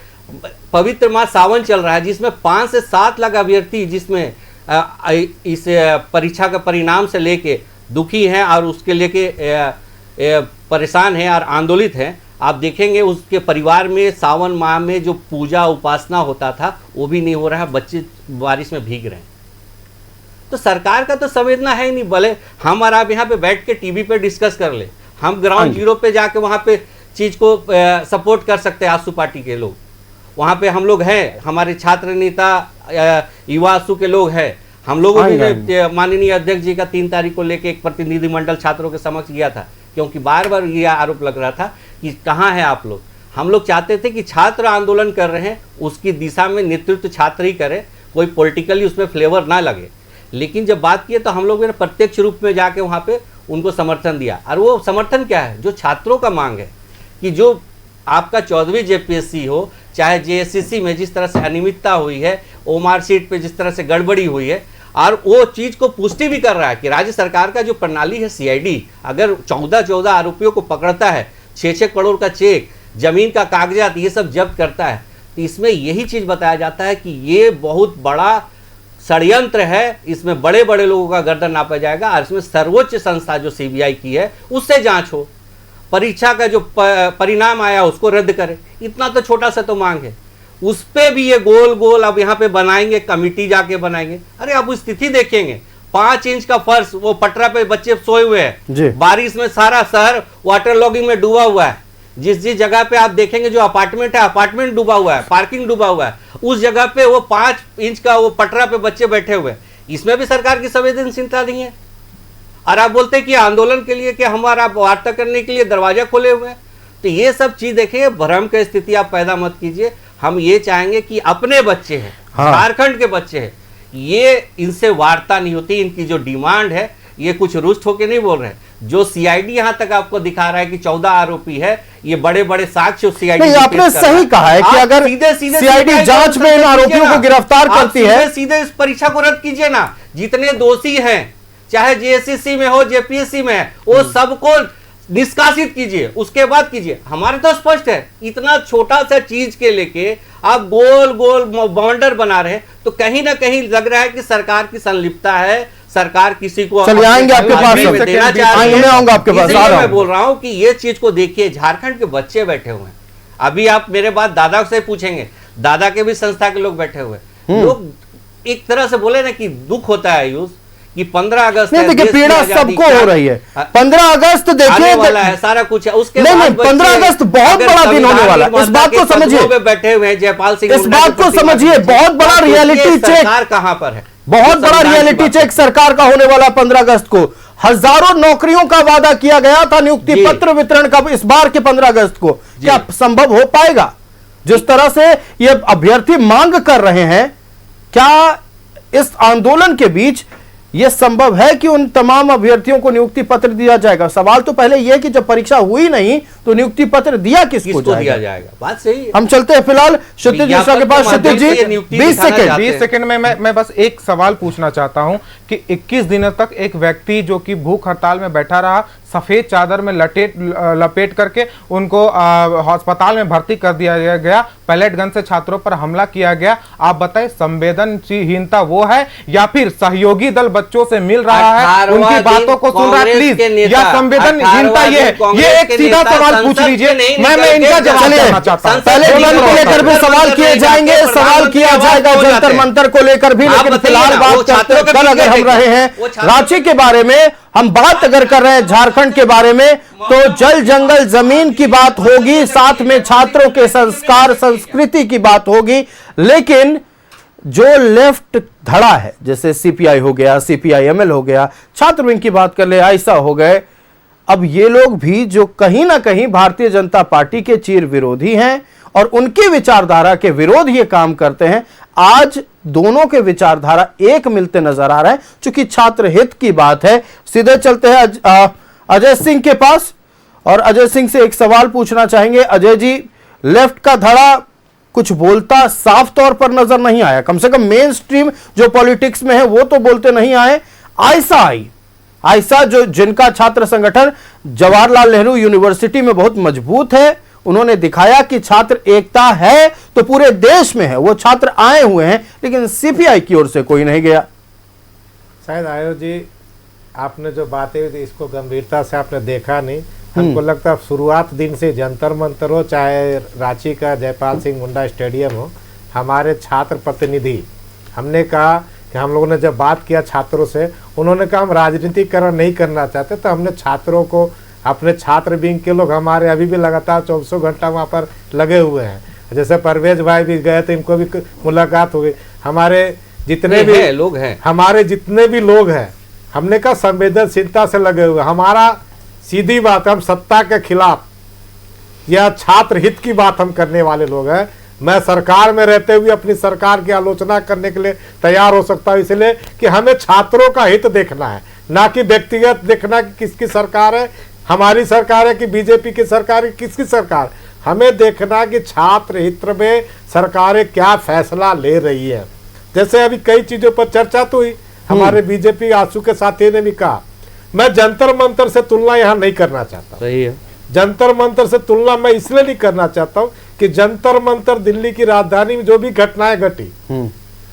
पवित्र माह सावन चल रहा है, जिसमें 5 से 7 लाख अभ्यर्थी जिसमें इस परीक्षा का परिणाम से लेके दुखी हैं और उसके लेके परेशान हैं और आंदोलित हैं। आप देखेंगे उसके परिवार में सावन माह में जो पूजा उपासना होता था वो भी नहीं हो रहा है, बच्चे बारिश में भीग रहे हैं। तो सरकार का तो संवेदना है ही नहीं। भले हम और आप यहाँ पे बैठ के टीवी पे डिस्कस कर ले, हम ग्राउंड जीरो पे जाके वहाँ पे चीज को सपोर्ट कर सकते हैं। आसू पार्टी के लोग वहाँ पे हम लोग हैं, हमारे छात्र नेता युवा आसू के लोग हैं, हम लोगों ने माननीय अध्यक्ष जी का 3 तारीख को लेके एक प्रतिनिधिमंडल छात्रों के समक्ष गया था, क्योंकि बार बार ये आरोप लग रहा था कि कहाँ है आप लोग। हम लोग चाहते थे कि छात्र आंदोलन कर रहे हैं उसकी दिशा में नेतृत्व छात्र ही करे, कोई पॉलिटिकली उसमें फ्लेवर ना लगे। लेकिन जब बात की तो हम लोग ने प्रत्यक्ष रूप में जाके वहाँ पे उनको समर्थन दिया। और वो समर्थन क्या है, जो छात्रों का मांग है कि जो आपका 14वीं जेपीएससी हो, चाहे जेएससीसी में जिस तरह से अनियमितता हुई है, ओमार सीट पे जिस तरह से गड़बड़ी हुई है, और वो चीज को पुष्टि भी कर रहा है कि राज्य सरकार का जो प्रणाली है सीआईडी, अगर 14 आरोपियों को पकड़ता है, 6 करोड़ का चेक, जमीन का कागजात, ये सब जब्त करता है, तो इसमें यही चीज बताया जाता है कि ये बहुत बड़ा षड्यंत्र है, इसमें बड़े बड़े लोगों का गर्दन नापा जाएगा और इसमें सर्वोच्च संस्था जो सीबीआई की है उससे जांच हो, परीक्षा का जो परिणाम आया उसको रद्द करे। इतना तो छोटा सा तो मांग है, उस पे भी ये गोल गोल अब यहाँ पे बनाएंगे, कमिटी जाके बनाएंगे। अरे अब स्थिति देखेंगे, 5 इंच का फर्श, वो पटरा पे बच्चे सोए हुए हैं, बारिश में सारा शहर वाटर लॉगिंग में डूबा हुआ है। जिस जगह पे आप देखेंगे जो अपार्टमेंट है, अपार्टमेंट डूबा हुआ है, पार्किंग डूबा हुआ है, उस जगह पे वो 5 इंच का वो पटरा पे बच्चे बैठे हुए हैं। इसमें भी सरकार की संवेदनशीलता नहीं है। और आप बोलते हैं कि आंदोलन के लिए कि हमारा वार्ता करने के लिए दरवाजा खोले हुए हैं। तो ये सब चीज देखिए, भ्रम की स्थिति आप पैदा मत कीजिए। हम ये चाहेंगे कि अपने बच्चे हैं, झारखंड के बच्चे हैं, ये इनसे वार्ता नहीं होती। इनकी जो डिमांड है ये कुछ रुष्ट होके नहीं बोल रहे। जो सीआईडी यहां तक आपको दिखा रहा है कि 14 आरोपी है, ये बड़े बड़े साक्ष्य सीआईडी आपने सही कहा है कि अगर सीआईडी जांच में इन आरोपियों को गिरफ्तार करती है, सीधे इस परीक्षा को रद्द कीजिए ना। जितने दोषी हैं, चाहे जेएससीसी में हो, जेपीएससी में है, वो सबको निष्कासित कीजिए, उसके बाद कीजिए। हमारे तो स्पष्ट है, इतना छोटा सा चीज के लेके आप गोल गोल बाउंडर बना रहे हैं, तो कहीं ना कहीं लग रहा है कि सरकार की संलिप्तता है, सरकार किसी को चलिए आएंगे आपके पास, देना चाह रही है। आऊंगा आपके पास। मैं बोल रहा हूं कि ये चीज को देखिए, झारखंड के बच्चे बैठे हुए हैं। अभी आप मेरे बात दादा से पूछेंगे, दादा के भी संस्था के लोग बैठे हुए हैं। लोग एक तरह से बोले ना कि दुख होता है यूज कि 15 अगस्त नहीं, देखिए पीड़ा सबको हो रही है। 15 अगस्त देखिए वाला है, सारा कुछ है। उसके नहीं, 15 अगस्त बहुत बड़ा दिन होने वाला है। इस बात को समझिए, बैठे हुए हैं जयपाल सिंह, इस बात को समझिए, बहुत बड़ा रियलिटी चेक कहां पर है, बहुत बड़ा रियलिटी चेक सरकार का होने वाला 15 अगस्त को। हजारों नौकरियों का वादा किया गया था, नियुक्ति पत्र वितरण का इस बार के 15 अगस्त को। क्या संभव हो पाएगा? जिस तरह से ये अभ्यर्थी मांग कर रहे हैं, क्या इस आंदोलन के बीच यह संभव है कि उन तमाम अभ्यर्थियों को नियुक्ति पत्र दिया जाएगा? सवाल तो पहले यह कि जब परीक्षा हुई नहीं तो नियुक्ति पत्र दिया किसको दिया जाएगा? बात सही है। हम चलते हैं फिलहाल क्षितिज जी के पास। क्षितिज जी 20 सेकंड में मैं बस एक सवाल पूछना चाहता हूं कि 21 दिनों तक एक व्यक्ति जो कि भूख हड़ताल में बैठा रहा, सफेद चादर में लपेट करके उनको अस्पताल में भर्ती कर दिया गया, पैलेट गन से छात्रों पर हमला किया गया। आप बताएं, संवेदनशीलता वो है या फिर सहयोगी दल बच्चों से मिल रहा है, उनकी बातों को सुन रहा है प्लीज, या संवेदनहीनता ये है? ये एक सीधा सवाल पूछ लीजिए, मैं इनका जवाब देना चाहता हूं। पहले को लेकर भी सवाल किए जाएंगे, सवाल किया जाएगा जंतर मंतर को लेकर भी, लेकिन फिलहाल बात करते हैं, कल अगर हम रहे हैं रांची के बारे में, हम बात अगर कर रहे हैं झारखंड के बारे में, तो जल जंगल जमीन की बात होगी, साथ में छात्रों के संस्कार संस्कृति की बात होगी। लेकिन जो लेफ्ट धड़ा है, जैसे सीपीआई हो गया, सीपीआईएमएल हो गया, छात्र विंग की बात कर ले, आयसा हो गए, अब ये लोग भी जो कहीं ना कहीं भारतीय जनता पार्टी के चीर विरोधी हैं और उनकी विचारधारा के विरोध ये काम करते हैं, आज दोनों के विचारधारा एक मिलते नजर आ रहे हैं। चूंकि छात्र हित की बात है, सीधे चलते हैं अजय सिंह के पास और अजय सिंह से एक सवाल पूछना चाहेंगे। अजय जी, लेफ्ट का धड़ा कुछ बोलता साफ तौर पर नजर नहीं आया, कम से कम मेन स्ट्रीम जो पॉलिटिक्स में है वो तो बोलते नहीं आए। आयसा जो जिनका छात्र संगठन जवाहरलाल नेहरू यूनिवर्सिटी में बहुत मजबूत है, उन्होंने दिखाया कि छात्र एकता है तो पूरे देश में है, वो छात्र आए हुए हैं, लेकिन सीपीआई की ओर से कोई नहीं गया। शायद आयो जी, आपने जो बातें इसको गंभीरता से आपने देखा नहीं। हमको लगता है शुरुआत दिन से जंतर मंतर हो चाहे रांची का जयपाल सिंह मुंडा स्टेडियम हो, हमारे छात्र प्रतिनिधि, हमने कहा कि हम लोगों ने जब बात किया छात्रों से, उन्होंने कहा हम राजनीतिकरण नहीं करना चाहते, तो हमने छात्रों को, अपने छात्र विंग के लोग हमारे अभी भी लगातार 24 घंटा वहाँ पर लगे हुए हैं। जैसे परवेज भाई भी गए थे, इनको भी मुलाकात हो गई। हमारे जितने भी लोग हैं, हमारे जितने भी लोग हैं, हमने कहा संवेदनशीलता से लगे हुए। हमारा सीधी बात, हम सत्ता के खिलाफ या छात्र हित की बात हम करने वाले लोग हैं। मैं सरकार में रहते हुए अपनी सरकार की आलोचना करने के लिए तैयार हो सकता हूँ, इसलिए कि हमें छात्रों का हित देखना है, ना कि व्यक्तिगत देखना कि किसकी सरकार है, हमारी सरकार है कि बीजेपी की सरकार है, किसकी सरकार। हमें देखना कि छात्र हित में सरकारें क्या फैसला ले रही है। जैसे अभी कई चीजों पर चर्चा तो हुई, हमारे बीजेपी आंसू के साथी ने भी कहा, मैं जंतर मंतर से तुलना यहाँ नहीं करना चाहता। सही है, जंतर मंतर से तुलना मैं इसलिए नहीं करना चाहता हूँ कि जंतर मंतर दिल्ली की राजधानी में जो भी घटनाएं घटी,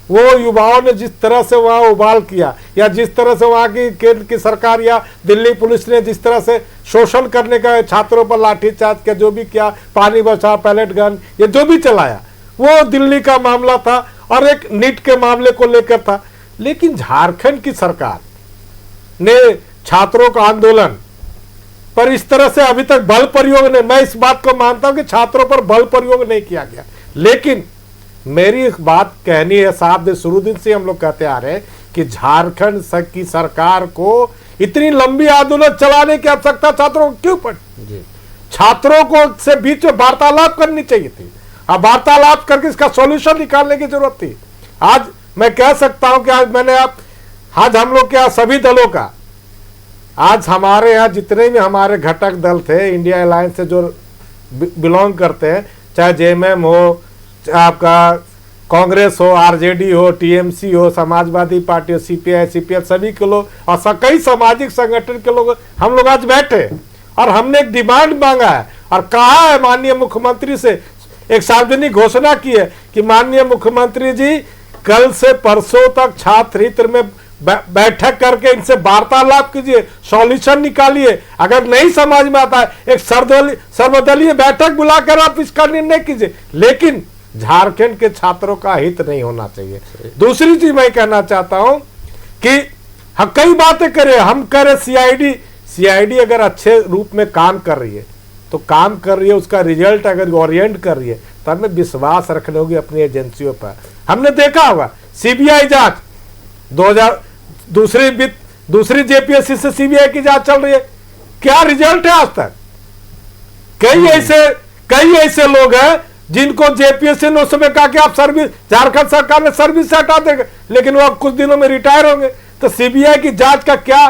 वो युवाओं ने जिस तरह से वहाँ उबाल किया, या जिस तरह से वहाँ की केंद्र की सरकार या दिल्ली पुलिस ने जिस तरह से शोषण करने का, छात्रों पर लाठीचार्ज किया, जो भी किया, पानी बचाओ, पैलेट गन, ये जो भी चलाया, वो दिल्ली का मामला था और एक नीट के मामले को लेकर था। लेकिन झारखंड की सरकार ने छात्रों का आंदोलन पर इस तरह से अभी तक बल प्रयोग नहीं, मैं इस बात को मानता हूं कि छात्रों पर बल प्रयोग नहीं किया गया। लेकिन मेरी एक बात कहनी है, साफ दिन शुरू दिन से हम लोग कहते आ रहे हैं कि झारखंड की सरकार को इतनी लंबी आंदोलन चलाने की आवश्यकता छात्रों को क्यों पड़ी? छात्रों को से बीच में वार्तालाप करनी चाहिए थी, अब वार्तालाप करके इसका सॉल्यूशन निकालने की जरूरत थी। आज मैं कह सकता हूं कि आज हम लोग के सभी दलों का, आज हमारे यहाँ जितने भी हमारे घटक दल थे, इंडिया अलायंस से जो बिलोंग करते हैं, चाहे जेएमएम हो, आपका कांग्रेस हो, आरजेडी हो, टीएमसी हो, समाजवादी पार्टी हो, सीपीआई, सीपीएम, सभी के लोग और कई सामाजिक संगठन के लोग, हम लोग आज बैठे और हमने एक डिमांड मांगा है और कहा है माननीय मुख्यमंत्री से, एक सार्वजनिक घोषणा की है कि माननीय मुख्यमंत्री जी कल से परसों तक छात्र हित में बैठक करके इनसे वार्तालाप कीजिए, सॉल्यूशन निकालिए। अगर नहीं समझ में आता है, एक सर्वदलीय बैठक बुलाकर आप इसका निर्णय कीजिए, लेकिन झारखंड के छात्रों का हित नहीं होना चाहिए। दूसरी चीज मैं कहना चाहता हूं कि हम कई बातें करें, हम करें सीआईडी अगर अच्छे रूप में काम कर रही है तो काम कर रही है, उसका रिजल्ट अगर ओरिएंट कर रही है तो हमें विश्वास रखने होगी अपनी एजेंसियों पर। हमने देखा होगा सीबीआई जांच 2000 दूसरी जेपीएससी से सीबीआई की जांच चल रही है, क्या रिजल्ट है आज तक? कई ऐसे लोग हैं जिनको जेपीएससी ने उस समय कहा कि आप सर्विस, झारखंड सरकार ने सर्विस से हटा देगा, लेकिन वो अब कुछ दिनों में रिटायर होंगे। तो सीबीआई की जांच का क्या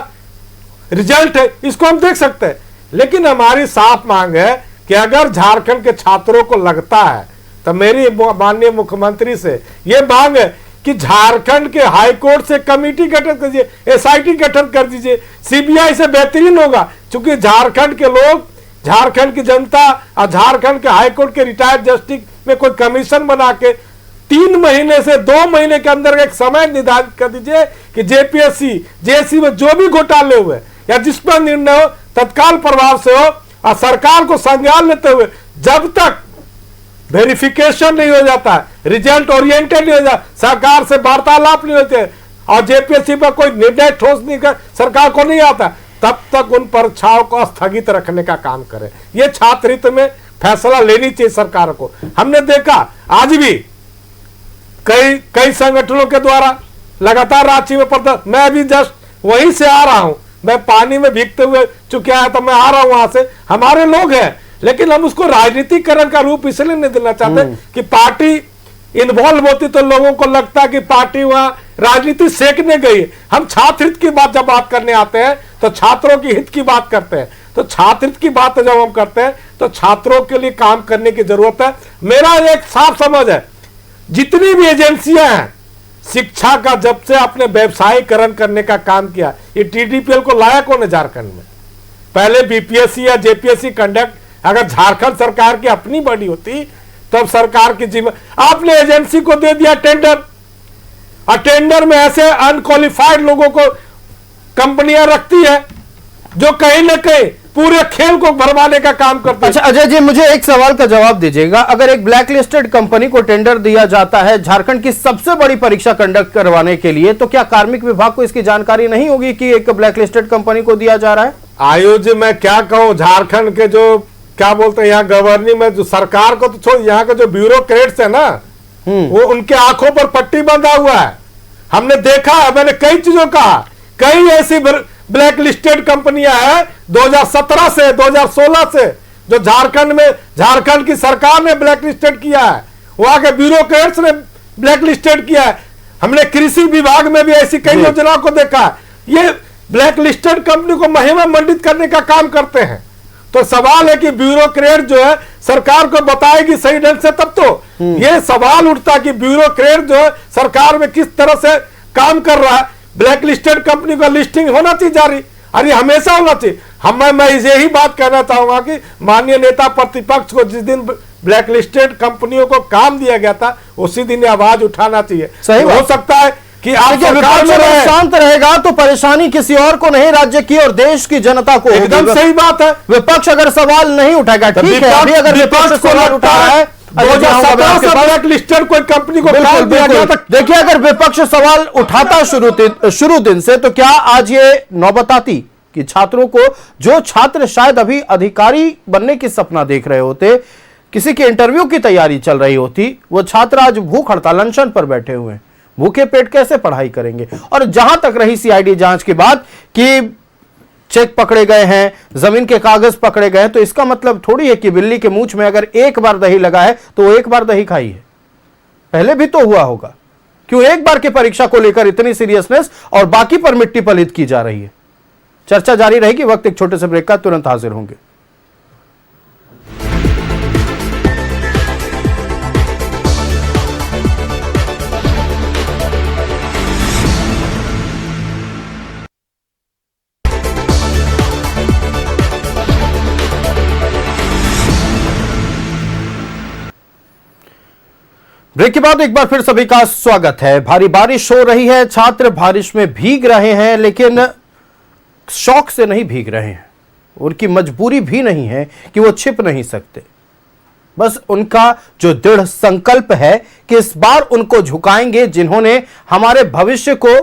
रिजल्ट है, इसको हम देख सकते हैं। लेकिन हमारी साफ मांग है कि अगर झारखंड के छात्रों को लगता है तो मेरी माननीय मुख्यमंत्री से ये मांग है कि झारखंड के हाईकोर्ट से कमेटी गठन कीजिए, एसआईटी गठन कर दीजिए, सीबीआई से बेहतरीन होगा। क्योंकि झारखंड के लोग, झारखंड की जनता और झारखंड के हाईकोर्ट के रिटायर्ड जस्टिस में कोई कमीशन बना के 3 महीने से 2 महीने के अंदर एक समय निर्धारित कर दीजिए कि जेपीएससी जेएससी में जो भी घोटाले हुए या जिस पर निर्णय हो तत्काल प्रभाव से हो, और सरकार को संज्ञान लेते हुए जब तक वेरिफिकेशन नहीं हो जाता है, रिजल्ट ओरिएंटेड नहीं हो जाता, सरकार से वार्तालाप नहीं होते और जेपीएससी पर कोई निर्णय ठोस नहीं कर सरकार को नहीं आता, तब तक उन परीक्षाओं को स्थगित रखने का काम करे। ये छात्र हित में फैसला लेनी चाहिए सरकार को। हमने देखा आज भी कई संगठनों के द्वारा लगातार रांची में पड़ता, मैं अभी जस्ट वहीं से आ रहा हूं, मैं पानी में भीगते हुए चुके आया तो मैं आ रहा हूं वहां से। हमारे लोग हैं, लेकिन हम उसको राजनीतिकरण का रूप इसलिए नहीं देना चाहते कि पार्टी इन्वॉल्व होती तो लोगों को लगता है कि पार्टी वहां राजनीति सेकने गई। हम छात्र हित की बात जब बात करने आते हैं तो छात्रों की हित की बात करते हैं, तो छात्र हित की बात जब हम करते हैं तो छात्रों के लिए काम करने की जरूरत है। मेरा एक साफ समझ है, जितनी भी एजेंसियां हैं शिक्षा का जब से आपने व्यवसायीकरण करने का काम किया, ये टीडीपीएल को लाया कौन है झारखंड में? पहले बीपीएससी या जेपीएससी कंडक्ट अगर झारखंड सरकार की अपनी बॉडी होती तब सरकार की जिम्मे, आपने एजेंसी को दे दिया टेंडर, और टेंडर में ऐसे अनक्वालिफाइड लोगों को कंपनियां रखती है जो कहीं ना कहीं पूरे खेल को भरवाने का काम करते हैं। अच्छा अजय जी, मुझे एक सवाल का जवाब दीजिएगा। अगर एक ब्लैक लिस्टेड कंपनी को टेंडर दिया जाता है झारखंड की सबसे बड़ी परीक्षा कंडक्ट करवाने के लिए, तो क्या कार्मिक विभाग को इसकी जानकारी नहीं होगी कि एक ब्लैक लिस्टेड कंपनी को दिया जा रहा है? आयुष जी, मैं क्या कहूं, झारखंड के जो क्या बोलते हैं यहाँ गवर्निंग में जो सरकार को तो छोड़, यहाँ के जो ब्यूरोक्रेट्स है ना, वो उनके आंखों पर पट्टी बंधा हुआ है। हमने देखा है, मैंने कई चीजों कहा, कई ऐसी ब्लैक लिस्टेड कंपनियां हैं 2017 से 2016 से जो झारखंड की सरकार ने ब्लैक लिस्टेड किया है, वहां के ब्यूरोक्रेट्स ने ब्लैक लिस्टेड किया है। हमने कृषि विभाग में भी ऐसी कई योजनाओं को देखा है। ये ब्लैक लिस्टेड कंपनी को महिमा मंडित करने का काम करते हैं। तो सवाल है कि ब्यूरोक्रेट जो है सरकार को बताएगी सही ढंग से, तब तो ये सवाल उठता कि ब्यूरोक्रेट जो है सरकार में किस तरह से काम कर रहा है। ब्लैक लिस्टेड कंपनी का लिस्टिंग होना चाहिए जारी, अरे हमेशा होना चाहिए। मैं यही बात कहना चाहूंगा कि माननीय नेता प्रतिपक्ष को जिस दिन ब्लैक लिस्टेड कंपनियों को काम दिया गया था, उसी दिन आवाज उठाना चाहिए। सही हो सकता है कि आप सरकार में शांत रहेगा तो परेशानी किसी और को नहीं, राज्य की और देश की जनता को। एकदम सही बात है। विपक्ष अगर सवाल नहीं उठाएगा, ठीक है, अभी अगर विपक्ष सवाल उठा है 2017 से ब्लैक लिस्टेड कोई कंपनी को काम दिया गया था। देखिए, अगर विपक्ष सवाल उठाता शुरू दिन से, तो क्या आज ये नौबत आती कि छात्रों को, जो छात्र शायद अभी अधिकारी बनने की सपना देख रहे होते, किसी के इंटरव्यू की तैयारी चल रही होती, वो छात्र आज भूख हड़ताल अनशन पर बैठे हुए हैं। भूखे पेट कैसे पढ़ाई करेंगे? और जहां तक रही सीआईडी जांच की बात कि चेक पकड़े गए हैं, जमीन के कागज पकड़े गए हैं, तो इसका मतलब थोड़ी है कि बिल्ली के मूंछ में अगर एक बार दही लगा है तो वो एक बार दही खाई है, पहले भी तो हुआ होगा। क्यों एक बार की परीक्षा को लेकर इतनी सीरियसनेस और बाकी पर मिट्टी पलित की जा रही है? चर्चा जारी रहेगी। वक्त एक छोटे से ब्रेक का, तुरंत हाजिर होंगे। ब्रेक के बाद एक बार फिर सभी का स्वागत है। भारी बारिश हो रही है, छात्र बारिश में भीग रहे हैं, लेकिन शौक से नहीं भीग रहे हैं। उनकी मजबूरी भी नहीं है कि वो छिप नहीं सकते। बस उनका जो दृढ़ संकल्प है कि इस बार उनको झुकाएंगे जिन्होंने हमारे भविष्य को,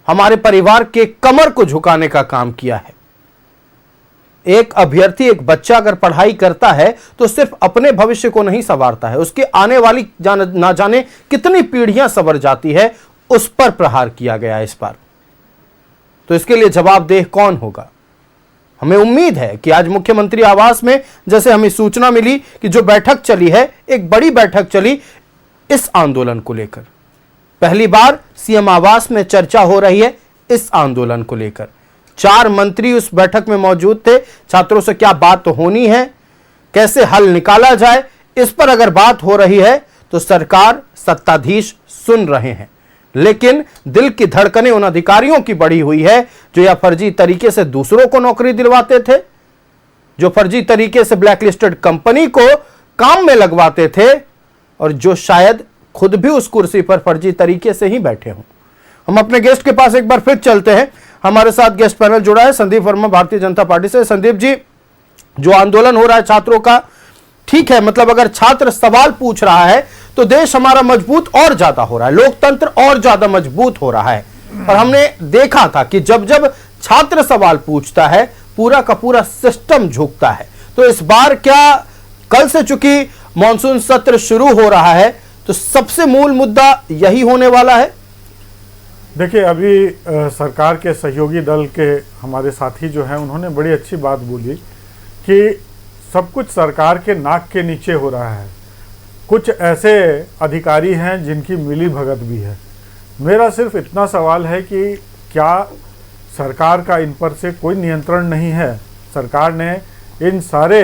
हमारे परिवार के कमर को झुकाने का काम किया है। एक अभ्यर्थी, एक बच्चा अगर पढ़ाई करता है तो सिर्फ अपने भविष्य को नहीं संवारता है, उसके आने वाली ना जाने कितनी पीढ़ियां संवर जाती है, उस पर प्रहार किया गया है इस बार। तो इसके लिए जवाबदेह कौन होगा? हमें उम्मीद है कि आज मुख्यमंत्री आवास में जैसे हमें सूचना मिली कि जो बैठक चली है, एक बड़ी बैठक चली इस आंदोलन को लेकर। पहली बार सीएम आवास में चर्चा हो रही है इस आंदोलन को लेकर। 4 मंत्री उस बैठक में मौजूद थे। छात्रों से क्या बात होनी है, कैसे हल निकाला जाए, इस पर अगर बात हो रही है तो सरकार, सत्ताधीश सुन रहे हैं, लेकिन दिल की धड़कनें उन अधिकारियों की बढ़ी हुई है जो या फर्जी तरीके से दूसरों को नौकरी दिलवाते थे, जो फर्जी तरीके से ब्लैकलिस्टेड कंपनी को काम में लगवाते थे, और जो शायद खुद भी उस कुर्सी पर फर्जी तरीके से ही बैठे हों। हम अपने गेस्ट के पास एक बार फिर चलते हैं। हमारे साथ गेस्ट पैनल जुड़ा है संदीप वर्मा, भारतीय जनता पार्टी से। संदीप जी, जो आंदोलन हो रहा है छात्रों का, ठीक है, मतलब अगर छात्र सवाल पूछ रहा है तो देश हमारा मजबूत और ज्यादा हो रहा है, लोकतंत्र और ज्यादा मजबूत हो रहा है। और हमने देखा था कि जब जब छात्र सवाल पूछता है, पूरा का पूरा सिस्टम झुकता है। तो इस बार क्या, कल से चूंकि मॉनसून सत्र शुरू हो रहा है, तो सबसे मूल मुद्दा यही होने वाला है? देखिए, अभी सरकार के सहयोगी दल के हमारे साथी जो हैं, उन्होंने बड़ी अच्छी बात बोली कि सब कुछ सरकार के नाक के नीचे हो रहा है। कुछ ऐसे अधिकारी हैं जिनकी मिली भगत भी है। मेरा सिर्फ इतना सवाल है कि क्या सरकार का इन पर से कोई नियंत्रण नहीं है? सरकार ने इन सारे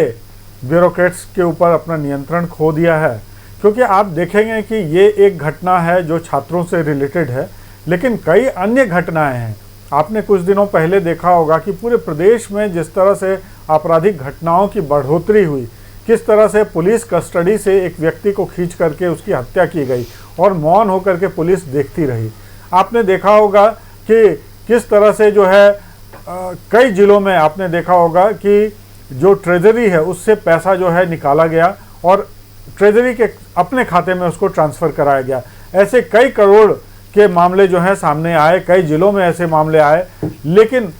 ब्यूरोक्रेट्स के ऊपर अपना नियंत्रण खो दिया है। क्योंकि आप देखेंगे कि ये एक घटना है जो छात्रों से रिलेटेड है, लेकिन कई अन्य घटनाएं हैं। आपने कुछ दिनों पहले देखा होगा कि पूरे प्रदेश में जिस तरह से आपराधिक घटनाओं की बढ़ोतरी हुई, किस तरह से पुलिस कस्टडी से एक व्यक्ति को खींच करके उसकी हत्या की गई और मौन होकर के पुलिस देखती रही। आपने देखा होगा कि किस तरह से जो है कई जिलों में आपने देखा होगा कि जो ट्रेजरी है उससे पैसा जो है निकाला गया और ट्रेजरी के अपने खाते में उसको ट्रांसफ़र कराया गया। ऐसे कई करोड़ के मामले जो हैं सामने आए, कई जिलों में ऐसे मामले आए, लेकिन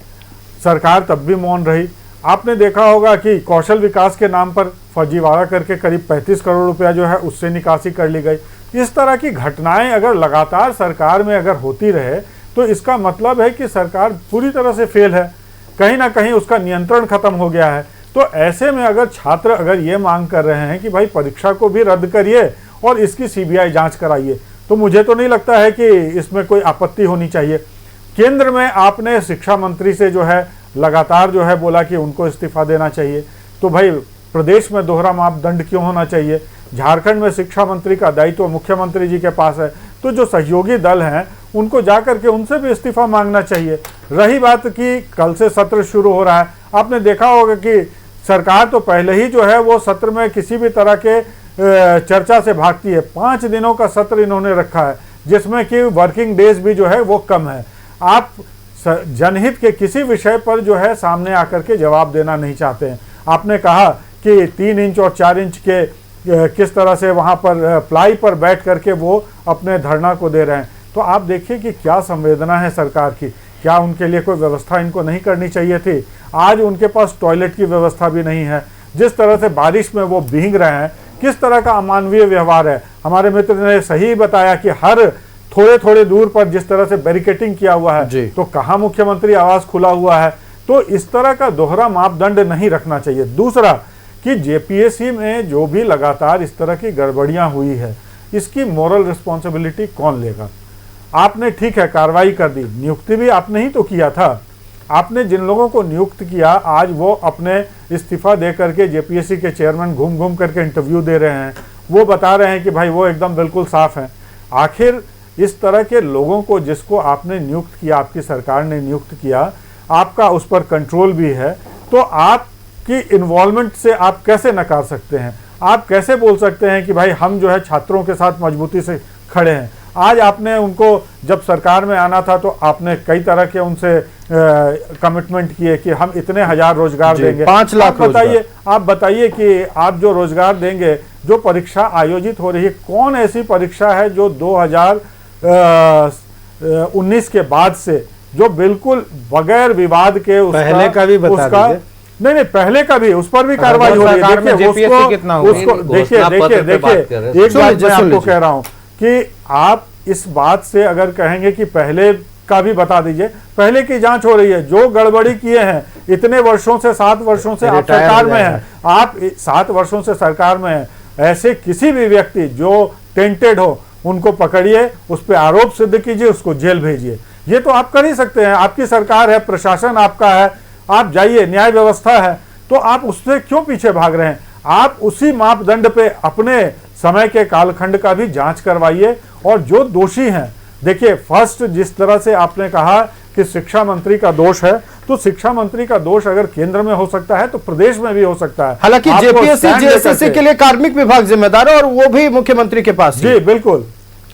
सरकार तब भी मौन रही। आपने देखा होगा कि कौशल विकास के नाम पर फर्जीवाड़ा करके करीब 35 करोड़ रुपया जो है उससे निकासी कर ली गई। इस तरह की घटनाएं अगर लगातार सरकार में अगर होती रहे तो इसका मतलब है कि सरकार पूरी तरह से फेल है, कहीं ना कहीं उसका नियंत्रण खत्म हो गया है। तो ऐसे में अगर छात्र अगर ये मांग कर रहे हैं कि भाई परीक्षा को भी रद्द करिए और इसकी सीबीआई जांच कराइए, तो मुझे तो नहीं लगता है कि इसमें कोई आपत्ति होनी चाहिए। केंद्र में आपने शिक्षा मंत्री से जो है लगातार जो है बोला कि उनको इस्तीफा देना चाहिए, तो भाई प्रदेश में दोहरा मापदंड क्यों होना चाहिए? झारखंड में शिक्षा मंत्री का दायित्व मुख्यमंत्री जी के पास है, तो जो सहयोगी दल हैं उनको जाकर के उनसे भी इस्तीफा मांगना चाहिए। रही बात कि कल से सत्र शुरू हो रहा है, आपने देखा होगा कि सरकार तो पहले ही जो है वो सत्र में किसी भी तरह के चर्चा से भागती है। 5 दिनों का सत्र इन्होंने रखा है जिसमें कि वर्किंग डेज भी जो है वो कम है। आप जनहित के किसी विषय पर जो है सामने आकर के जवाब देना नहीं चाहते हैं। आपने कहा कि 3 इंच और 4 इंच के किस तरह से वहाँ पर प्लाई पर बैठ करके वो अपने धरना को दे रहे हैं, तो आप देखिए कि क्या संवेदना है सरकार की। क्या उनके लिए कोई व्यवस्था इनको नहीं करनी चाहिए थी? आज उनके पास टॉयलेट की व्यवस्था भी नहीं है। जिस तरह से बारिश में वो भीग रहे हैं, किस तरह का अमानवीय व्यवहार है। हमारे मित्र ने सही बताया कि हर थोड़े थोड़े दूर पर जिस तरह से बैरिकेटिंग किया हुआ है, तो कहाँ मुख्यमंत्री आवास खुला हुआ है। तो इस तरह का दोहरा मापदंड नहीं रखना चाहिए। दूसरा कि जेपीएससी में जो भी लगातार इस तरह की गड़बड़ियां हुई है, इसकी मोरल रिस्पॉन्सिबिलिटी कौन लेगा? आपने ठीक है कार्रवाई कर दी, नियुक्ति भी आपने ही तो किया था। आपने जिन लोगों को नियुक्त किया आज वो अपने इस्तीफा दे करके जेपीएससी के चेयरमैन घूम घूम करके इंटरव्यू दे रहे हैं, वो बता रहे हैं कि भाई वो एकदम बिल्कुल साफ हैं। आखिर इस तरह के लोगों को जिसको आपने नियुक्त किया, आपकी सरकार ने नियुक्त किया, आपका उस पर कंट्रोल भी है, तो आपकी इन्वॉल्वमेंट से आप कैसे नकार सकते हैं? आप कैसे बोल सकते हैं कि भाई हम जो है छात्रों के साथ मजबूती से खड़े हैं? आज आपने उनको जब सरकार में आना था तो आपने कई तरह के उनसे कमिटमेंट किए कि हम इतने हजार रोजगार देंगे, 5 लाख। आप बताइए कि आप जो रोजगार देंगे, जो परीक्षा आयोजित हो रही है, कौन ऐसी परीक्षा है जो 2019 के बाद से जो बिल्कुल बगैर विवाद के पहले का भी बता दीजिए। नहीं पहले का भी, उस पर भी कार्रवाई हो रही है। देखिए देखिए एक बात मैं आपको कह रहा हूं कि आप इस बात से अगर कहेंगे कि पहले का भी बता दीजिए, पहले की जांच हो रही है। जो गड़बड़ी किए हैं इतने वर्षों से, 7 वर्षों से आप सरकार में हैं, आप 7 वर्षों से सरकार में हैं, ऐसे किसी भी व्यक्ति जो टेंटेड हो उनको पकड़िए, उस पर आरोप सिद्ध कीजिए, उसको जेल भेजिए। ये तो आप कर ही सकते हैं, आपकी सरकार है, प्रशासन आपका है, आप जाइए, न्याय व्यवस्था है, तो आप उससे क्यों पीछे भाग रहे हैं? आप उसी मापदंड पे अपने समय के कालखंड का भी जांच करवाइए और जो दोषी हैं, देखिए फर्स्ट जिस तरह से आपने कहा कि शिक्षा मंत्री का दोष है, तो शिक्षा मंत्री का दोष अगर केंद्र में हो सकता है तो प्रदेश में भी हो सकता है। हालांकि जेपीएससी जेएसएससी के लिए कार्मिक विभाग जिम्मेदार है और वो भी मुख्यमंत्री के पास। जी बिल्कुल,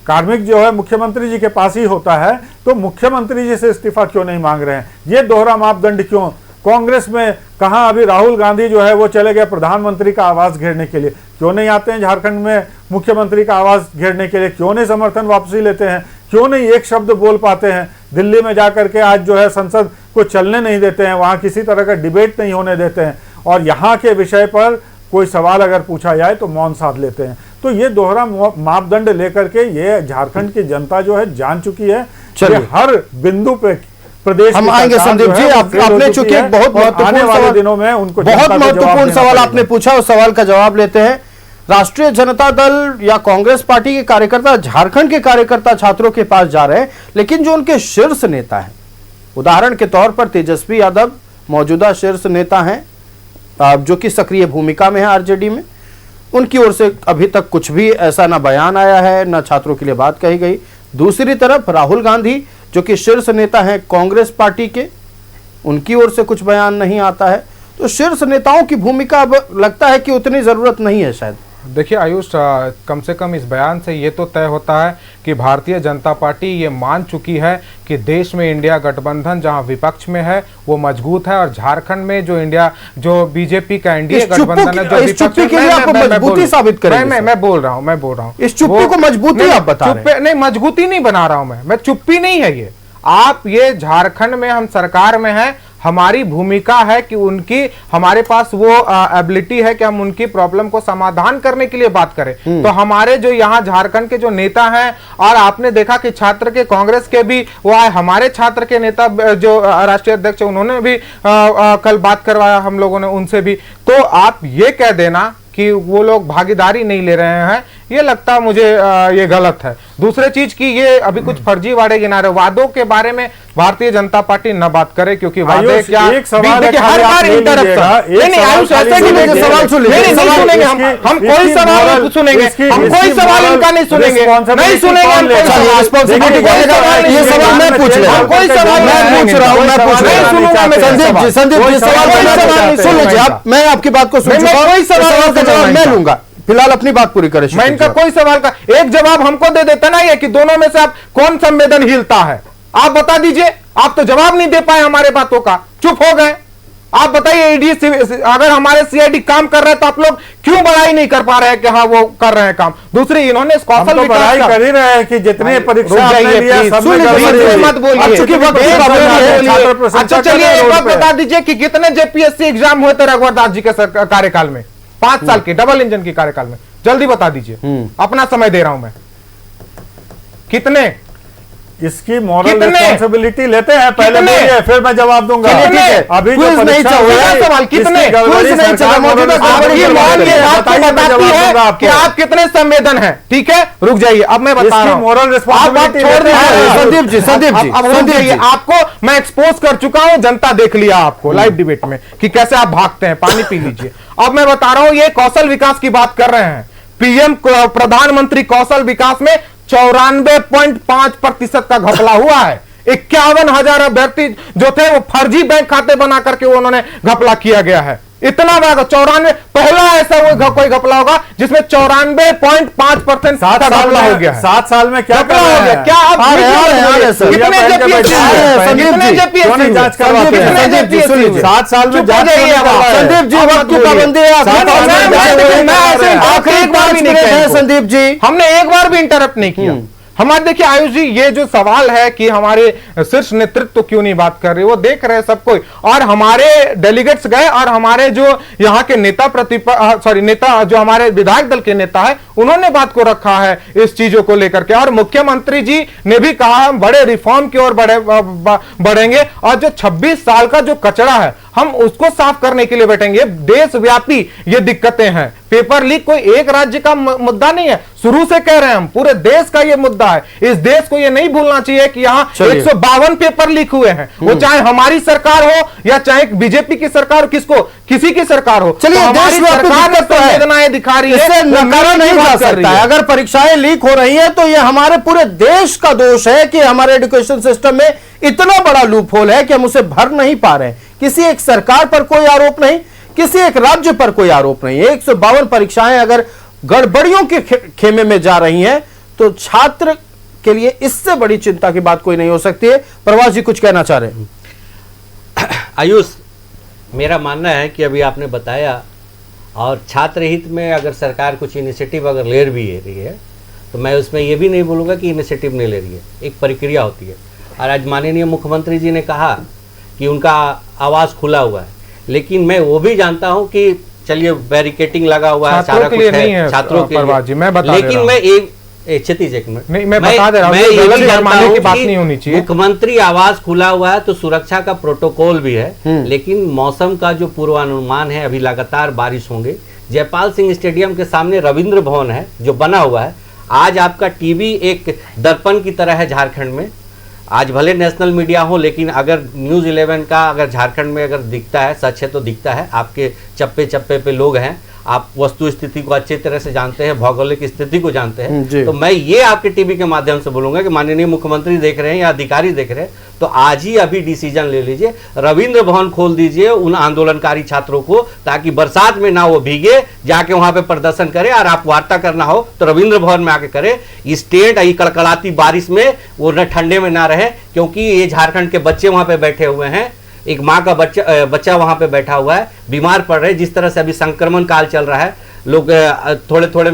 कार्मिक जो है मुख्यमंत्री जी के पास ही होता है, तो मुख्यमंत्री जी से इस्तीफा क्यों नहीं मांग रहे हैं? ये दोहरा मापदंड क्यों? कांग्रेस में कहा अभी राहुल गांधी जो है वो चले गए प्रधानमंत्री का आवास घेरने के लिए, क्यों नहीं आते हैं झारखंड में मुख्यमंत्री का आवास घेरने के लिए? क्यों नहीं समर्थन वापसी लेते हैं? क्यों नहीं एक शब्द बोल पाते हैं? दिल्ली में जाकर के आज जो है संसद को चलने नहीं देते हैं, वहां किसी तरह का डिबेट नहीं होने देते हैं, और यहाँ के विषय पर कोई सवाल अगर पूछा जाए तो मौन साध लेते हैं। तो ये दोहरा मापदंड लेकर के ये झारखंड की जनता जो है जान चुकी है। हर बिंदु पे प्रदेश हम आएंगे संदीप जी, आपने चूंकि एक बहुत महत्वपूर्ण दिनों में उनको बहुत महत्वपूर्ण सवाल आपने पूछा, उस सवाल का जवाब लेते हैं। राष्ट्रीय जनता दल या कांग्रेस पार्टी के कार्यकर्ता झारखंड के कार्यकर्ता छात्रों के पास जा रहे हैं, लेकिन जो उनके शीर्ष नेता हैं, उदाहरण के तौर पर तेजस्वी यादव मौजूदा शीर्ष नेता हैं जो कि सक्रिय भूमिका में है आरजेडी में, उनकी ओर से अभी तक कुछ भी ऐसा ना बयान आया है, ना छात्रों के लिए बात कही गई। दूसरी तरफ राहुल गांधी जो कि शीर्ष नेता हैं कांग्रेस पार्टी के, उनकी ओर से कुछ बयान नहीं आता है। तो शीर्ष नेताओं की भूमिका अब लगता है कि उतनी जरूरत नहीं है शायद। देखिए आयुष, कम से कम इस बयान से ये तो तय होता है कि भारतीय जनता पार्टी ये मान चुकी है कि देश में इंडिया गठबंधन जहां विपक्ष में है वो मजबूत है, और झारखंड में जो बीजेपी का एनडीए गठबंधन है जो विपक्ष में, मैं बोल रहा हूँ इस चुप्पी को मजबूती आप बता रहे हैं। नहीं, मजबूती नहीं बना रहा हूं मैं चुप्पी नहीं है ये। आप ये झारखंड में हम सरकार में हैं, हमारी भूमिका है कि उनकी, हमारे पास वो एबिलिटी है कि हम उनकी प्रॉब्लम को समाधान करने के लिए बात करें। तो हमारे जो यहाँ झारखंड के जो नेता हैं, और आपने देखा कि छात्र के कांग्रेस के भी वो आए, हमारे छात्र के नेता जो राष्ट्रीय अध्यक्ष उन्होंने भी कल बात करवाया हम लोगों ने उनसे भी। तो आप ये कह देना कि वो लोग भागीदारी नहीं ले रहे हैं, ये लगता मुझे ये गलत है। दूसरे चीज की ये अभी कुछ फर्जीवाड़े गिना रहे, वादों के बारे में भारतीय जनता पार्टी न बात करे, क्योंकि वादे क्या एक सवाल है, हर बार इंटरप्शन नहीं आयुष, ऐसे नहीं सवाल सुनेंगे, नहीं सुनेंगे हम कोई सवाल सुनेंगे, हम कोई सवाल इनका नहीं सुनेंगे, नहीं सुनेंगे। ये सवाल मैं पूछ रहा हूँ, कोई सवाल मैं पूछ रहा हूँ, मैं पूछ रहा हूँ। संदीप जी सवाल सुन लीजिए आप, मैं आपकी बात को सुन चुका हूं, कोई सवाल का जवाब मैं लूंगा, फिलहाल अपनी बात पूरी करें। मैं इनका कोई सवाल का एक जवाब हमको दे देता ना, ये कि दोनों में से आप कौन संवेदनशीलता है, आप बता दीजिए। आप तो जवाब नहीं दे पाए हमारे बातों का, चुप हो गए। आप बताइए ईडी अगर हमारे सीआईडी काम कर रहे हैं तो आप लोग क्यों बड़ाई नहीं कर पा रहे हैं कि हाँ वो कर रहे हैं काम। दूसरी इन्होंने कौशल बड़ाई कर ही रहे हैं कि जितने परीक्षा आपने लिया सब में मत बोलिए। अच्छा चलिए एक बात बता दीजिए कि कितने जेपीएससी एग्जाम हुए थे रघुवर दास जी के कार्यकाल में, 5 साल के डबल इंजन के कार्यकाल में, जल्दी बता दीजिए, अपना समय दे रहा हूं मैं। कितने? इसकी मॉरल रिस्पॉन्सिबिलिटी लेते हैं, पहले बोलिए फिर मैं जवाब दूंगा। अभी क्विज नहीं चल रहा है, सवाल कितने क्विज नहीं चल रहा, कि आप कितने संवेदन हैं। ठीक है, रुक जाइए, अब मैं बता रहा हूं। मॉरल रिस्पॉन्सिबिलिटी संदीप जी आपको मैं एक्सपोज कर चुका हूं, जनता देख लिया आपको लाइव डिबेट में कि कैसे आप भागते हैं। पानी पी लीजिए। अब मैं बता रहा हूं, ये कौशल विकास की बात कर रहे हैं। पीएम प्रधानमंत्री कौशल विकास में 94.5% का घपला हुआ है। 51,000 अभ्यर्थी जो थे वो फर्जी बैंक खाते बना करके उन्होंने घपला किया गया है। इतना बड़ा 94, पहला ऐसा वो कोई घपला होगा जिसमें 94.5% का घपला हो गया है। 7 साल में क्या घपला हो गया? क्या आप कितने जेपीएससी जांच करवाते हैं? 7 साल में जांच संदीप जी वक्त की पाबंदी है। संदीप जी हमने एक बार भी इंटरप्ट नहीं किया। हमारे देखिए आयुष जी, ये जो सवाल है कि हमारे शीर्ष नेतृत्व क्यों नहीं बात कर रहे, वो देख रहे हैं सब कोई, और हमारे डेलीगेट्स गए और हमारे जो यहाँ के नेता जो हमारे विधायक दल के नेता है उन्होंने बात को रखा है इस चीजों को लेकर के, और मुख्यमंत्री जी ने भी कहा हम बड़े रिफॉर्म की ओर बढ़ेंगे, और जो 26 साल का जो कचरा है हम उसको साफ करने के लिए बैठेंगे। देशव्यापी ये दिक्कतें हैं। पेपर लीक कोई एक राज्य का मुद्दा नहीं है, शुरू से कह रहे हैं हम, पूरे देश का ये मुद्दा है। इस देश को ये नहीं भूलना चाहिए कि यहाँ 152 पेपर लीक हुए हैं, वो चाहे हमारी सरकार हो या चाहे बीजेपी की सरकार हो, किसी की सरकार हो। चलिए, हमारी सरकार ने संवेदनाएं दिखा रही है, नकारा नहीं जा सकता है। अगर परीक्षाएं लीक हो रही है तो ये हमारे पूरे देश का दोष है कि हमारे एजुकेशन सिस्टम में इतना बड़ा लूप होल है कि हम उसे भर नहीं पा रहे हैं। किसी एक सरकार पर कोई आरोप नहीं, किसी एक राज्य पर कोई आरोप नहीं। 152 परीक्षाएं अगर गड़बड़ियों के खेमे में जा रही हैं तो छात्र के लिए इससे बड़ी चिंता की बात कोई नहीं हो सकती है। प्रवास जी कुछ कहना चाह रहे हैं? आयुष, मेरा मानना है कि अभी आपने बताया, और छात्र हित में अगर सरकार कुछ इनिशिएटिव अगर ले भी रही है तो मैं उसमें ये भी नहीं बोलूँगा कि इनिशिएटिव नहीं ले रही है, एक प्रक्रिया होती है। और आज माननीय मुख्यमंत्री जी ने कहा कि उनका आवाज़ खुला हुआ है, लेकिन मैं वो भी जानता हूं कि चलिए बैरिकेटिंग लगा हुआ है, सारा कुछ है छात्रों के लिए, लेकिन मैं एक क्षतिज एक मिनट नहीं, मैं बता दे रहा हूं, ये भी जानता हूं की बात नहीं होनी चाहिए। मुख्यमंत्री आवाज खुला हुआ है तो सुरक्षा का प्रोटोकॉल भी है, लेकिन मौसम का जो पूर्वानुमान है, अभी लगातार बारिश होंगे। जयपाल सिंह स्टेडियम के सामने रविंद्र भवन है जो बना हुआ है, आज आपका टीवी एक दर्पण की तरह है झारखंड में। आज भले नेशनल मीडिया हो, लेकिन अगर न्यूज़ 11 का अगर झारखंड में अगर दिखता है, सच है तो दिखता है, आपके चप्पे चप्पे पे लोग हैं। आप वस्तु स्थिति को अच्छी तरह से जानते हैं, भौगोलिक स्थिति को जानते जी। हैं, तो मैं ये आपके टीवी के माध्यम से बोलूंगा कि माननीय मुख्यमंत्री देख रहे हैं या अधिकारी देख रहे हैं, तो आज ही अभी डिसीजन ले लीजिए, रविंद्र भवन खोल दीजिए उन आंदोलनकारी छात्रों को, ताकि बरसात में ना वो भीगे, जाके वहां पे प्रदर्शन करे। और आप वार्ता करना हो तो रविंद्र भवन में आके करे। इस टेंट ये कड़कड़ाती बारिश में वो न ठंडे में ना रहे, क्योंकि ये झारखंड के बच्चे वहां पे बैठे हुए हैं, एक माँ का बच्चा वहां पे बैठा हुआ है, बीमार पड़ रहे हैं। जिस तरह से अभी संक्रमण काल चल रहा है, लोग थोड़े थोड़े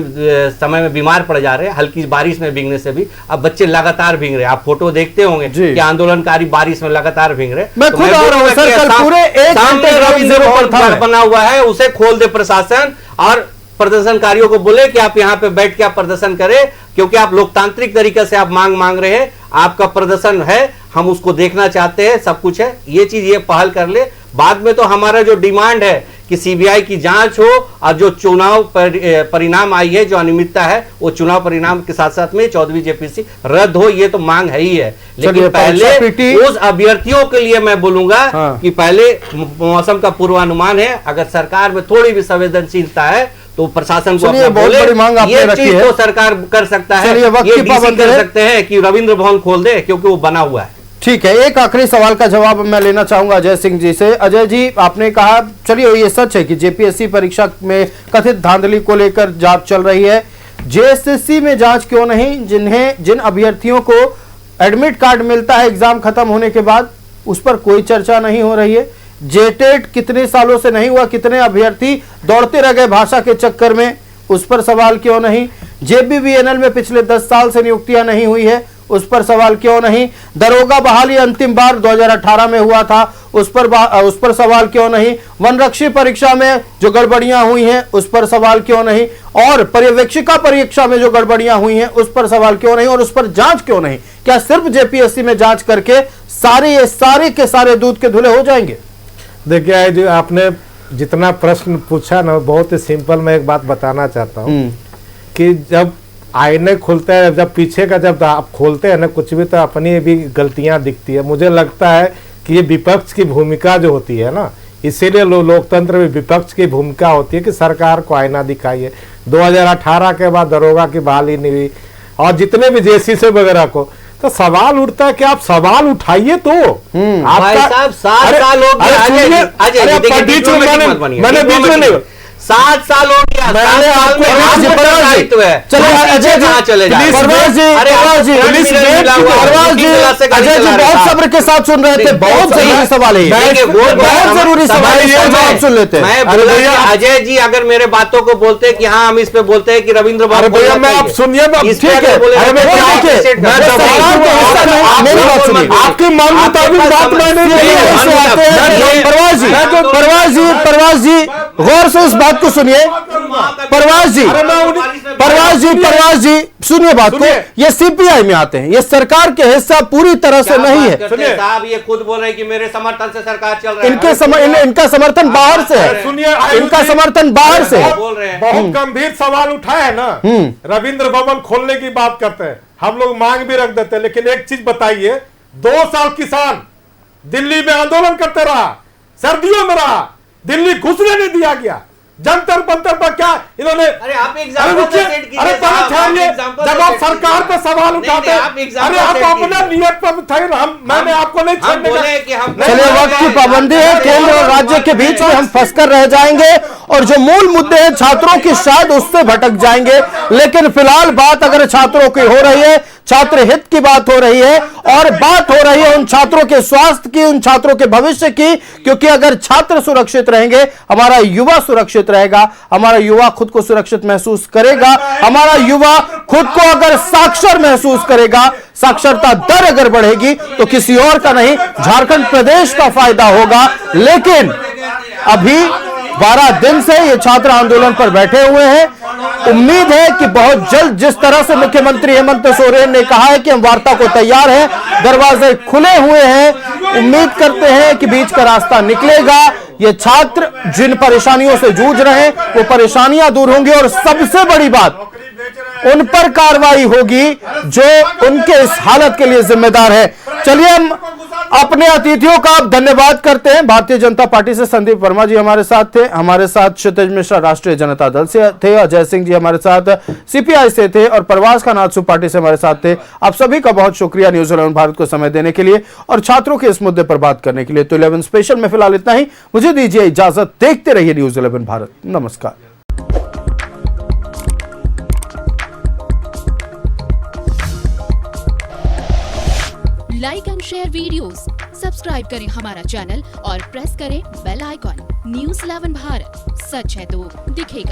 समय में बीमार पड़ जा रहे हैं, हल्की बारिश में भीगने से भी। अब बच्चे लगातार भीग रहे हैं, आप फोटो देखते होंगे कि आंदोलनकारी बारिश में लगातार भीग रहे हैं। मैं खुद आ रहा हूं सर, कल पूरे 1 घंटे रविंद्र भवन बना हुआ है, उसे खोल दे प्रशासन और प्रदर्शनकारियों को बोले कि आप यहाँ पे बैठ के आप प्रदर्शन करें, क्योंकि आप लोकतांत्रिक तरीके से आप मांग रहे हैं, आपका प्रदर्शन है, हम उसको देखना चाहते हैं, सब कुछ है। ये चीज ये पहल कर ले। बाद में तो हमारा जो डिमांड है कि सीबीआई की जांच हो और जो चुनाव परिणाम आई है, जो अनियमितता है, वो चुनाव परिणाम के साथ साथ में 14वीं जेपीसी रद्द हो, ये तो मांग है ही है। लेकिन पहले उस अभ्यर्थियों के लिए मैं बोलूंगा कि पहले मौसम का पूर्वानुमान है, अगर सरकार में थोड़ी भी संवेदनशीलता है तो प्रशासन को अपना बहुत बड़ी मांग आपने ये रखी चीज है, तो सरकार कर सकता है, ये डीसी कर सकते हैं कि रविंद्र भवन खोल दे, क्योंकि वो बना हुआ है। ठीक है, एक आखिरी सवाल का जवाब मैं लेना चाहूंगा अजय सिंह जी से। अजय जी, आपने कहा, चलिए ये सच है कि जेपीएससी परीक्षा में कथित धांधली को लेकर जांच चल रही है, जेएसएससी में जांच क्यों नहीं? जिन अभ्यर्थियों को एडमिट कार्ड मिलता है एग्जाम खत्म होने के बाद, उस पर कोई चर्चा नहीं हो रही है। जेटेट कितने सालों से नहीं हुआ, कितने अभ्यर्थी दौड़ते रह गए भाषा के चक्कर में, उस पर सवाल क्यों नहीं? जेबीवीएनएल में पिछले 10 साल से नियुक्तियां नहीं हुई है, उस पर सवाल क्यों नहीं? दरोगा बहाली अंतिम बार 2018 में हुआ था, उस पर सवाल क्यों नहीं? वनरक्षी परीक्षा में जो गड़बड़ियां हुई हैं, उस पर सवाल क्यों नहीं? और पर्यवेक्षिका परीक्षा में जो गड़बड़ियां हुई हैं, उस पर सवाल क्यों नहीं? और उस पर जांच क्यों नहीं? क्या सिर्फ जेपीएससी में जांच करके सारे के सारे दूध के धुले हो जाएंगे? देखिए, जो आपने जितना प्रश्न पूछा ना, बहुत ही सिंपल मैं एक बात बताना चाहता हूँ कि जब आईने खुलते हैं, जब पीछे का जब आप खोलते हैं ना कुछ भी, तो अपनी भी गलतियां दिखती है। मुझे लगता है कि ये विपक्ष की भूमिका जो होती है ना, इसीलिए लोकतंत्र में विपक्ष की भूमिका होती है कि सरकार को आईना दिखाइए। 2018 के बाद दरोगा की बहाली नहीं हुई, और जितने भी जेसीसी वगैरह को, तो सवाल उठता है कि आप सवाल उठाइए तो भाई साहब 7 साल हो गया, मैंने बीच में नहीं, 7 साल हो गया, मैंने आपको दायित्व है। चलो अजय जी चले जाए, परवाज जी बहुत सब्र के साथ सुन रहे थे, बहुत जरूरी सवाल है, बहुत जरूरी सवाल है, सुन लेते हैं। मैं बोल रहा हूं, अजय जी अगर मेरे बातों को बोलते हैं कि हाँ हम इस पे बोलते हैं कि रविंद्र भवन, भैया मैं आप सुनिए, आपकी मांग मुताबिक बात मैंने परवाज जी गौर से इस बात को सुनिए। परवाज जी सुनिए बात को, ये सीपीआई में आते हैं, ये सरकार के हिस्सा पूरी तरह से नहीं है। साहब ये खुद बोल रहे हैं कि मेरे समर्थन से सरकार चल रहा है, इनका समर्थन बाहर से है, सुनिए, इनका समर्थन बाहर से है। बोल रहे हैं बहुत गंभीर सवाल उठाए है ना, रविंद्र भवन खोलने की बात करते हैं, हम लोग मांग भी रख देते हैं, लेकिन एक चीज बताइए, 2 साल किसान दिल्ली में आंदोलन करते रहा, सर्दियों में रहा, दिल्ली घुसने नहीं दिया गया, जंतर मंतर पर क्या इन्होंने, अरे आप एग्जाम्पल सेट कीजिए, अरे जब आप सरकार पे सवाल उठाते हैं, अरे आप अपना नियत पर थे, मैंने आपको नहीं छोड़ने का। चलिए, वक्त की पाबंदी है, केंद्र और राज्य के बीच में हम फंसकर रह जाएंगे, और जो मूल मुद्दे हैं छात्रों की, शायद उससे भटक जाएंगे। लेकिन फिलहाल बात अगर छात्रों की हो रही है, छात्र हित की बात हो रही है, और बात हो रही है उन छात्रों के स्वास्थ्य की, उन छात्रों के भविष्य की, क्योंकि अगर छात्र सुरक्षित रहेंगे, हमारा युवा सुरक्षित रहेगा, हमारा युवा खुद को सुरक्षित महसूस करेगा, हमारा युवा खुद को अगर साक्षर महसूस करेगा, साक्षरता दर अगर बढ़ेगी तो किसी और का नहीं, झारखंड प्रदेश का फायदा होगा। लेकिन अभी 12 दिन से ये छात्र आंदोलन पर बैठे हुए हैं। उम्मीद है कि बहुत जल्द, जिस तरह से मुख्यमंत्री हेमंत सोरेन ने कहा है कि हम वार्ता को तैयार हैं, दरवाजे खुले हुए हैं, उम्मीद करते हैं कि बीच का रास्ता निकलेगा। ये छात्र जिन परेशानियों से जूझ रहे हैं, वो परेशानियां दूर होंगी, और सबसे बड़ी बात उन पर कार्रवाई होगी जो उनके इस हालत के लिए जिम्मेदार है। चलिए हम अपने अतिथियों का धन्यवाद करते हैं। भारतीय जनता पार्टी से संदीप वर्मा जी हमारे साथ थे, हमारे साथ क्षितिज मिश्रा राष्ट्रीय जनता दल से थे, अजय सिंह जी हमारे साथ सीपीआई से थे और परवाज खान आजसू पार्टी से हमारे साथ थे। आप सभी का बहुत शुक्रिया न्यूज़ 11 भारत को समय देने के लिए और छात्रों के इस मुद्दे पर बात करने के लिए। तो 11 स्पेशल में फिलहाल इतना ही, मुझे दीजिए इजाजत। देखते रहिए न्यूज़ 11 भारत। नमस्कार। Like and share videos, subscribe करें हमारा चैनल और प्रेस करें बेल आइकॉन। न्यूज़ 11 भारत, सच है तो दिखेगा।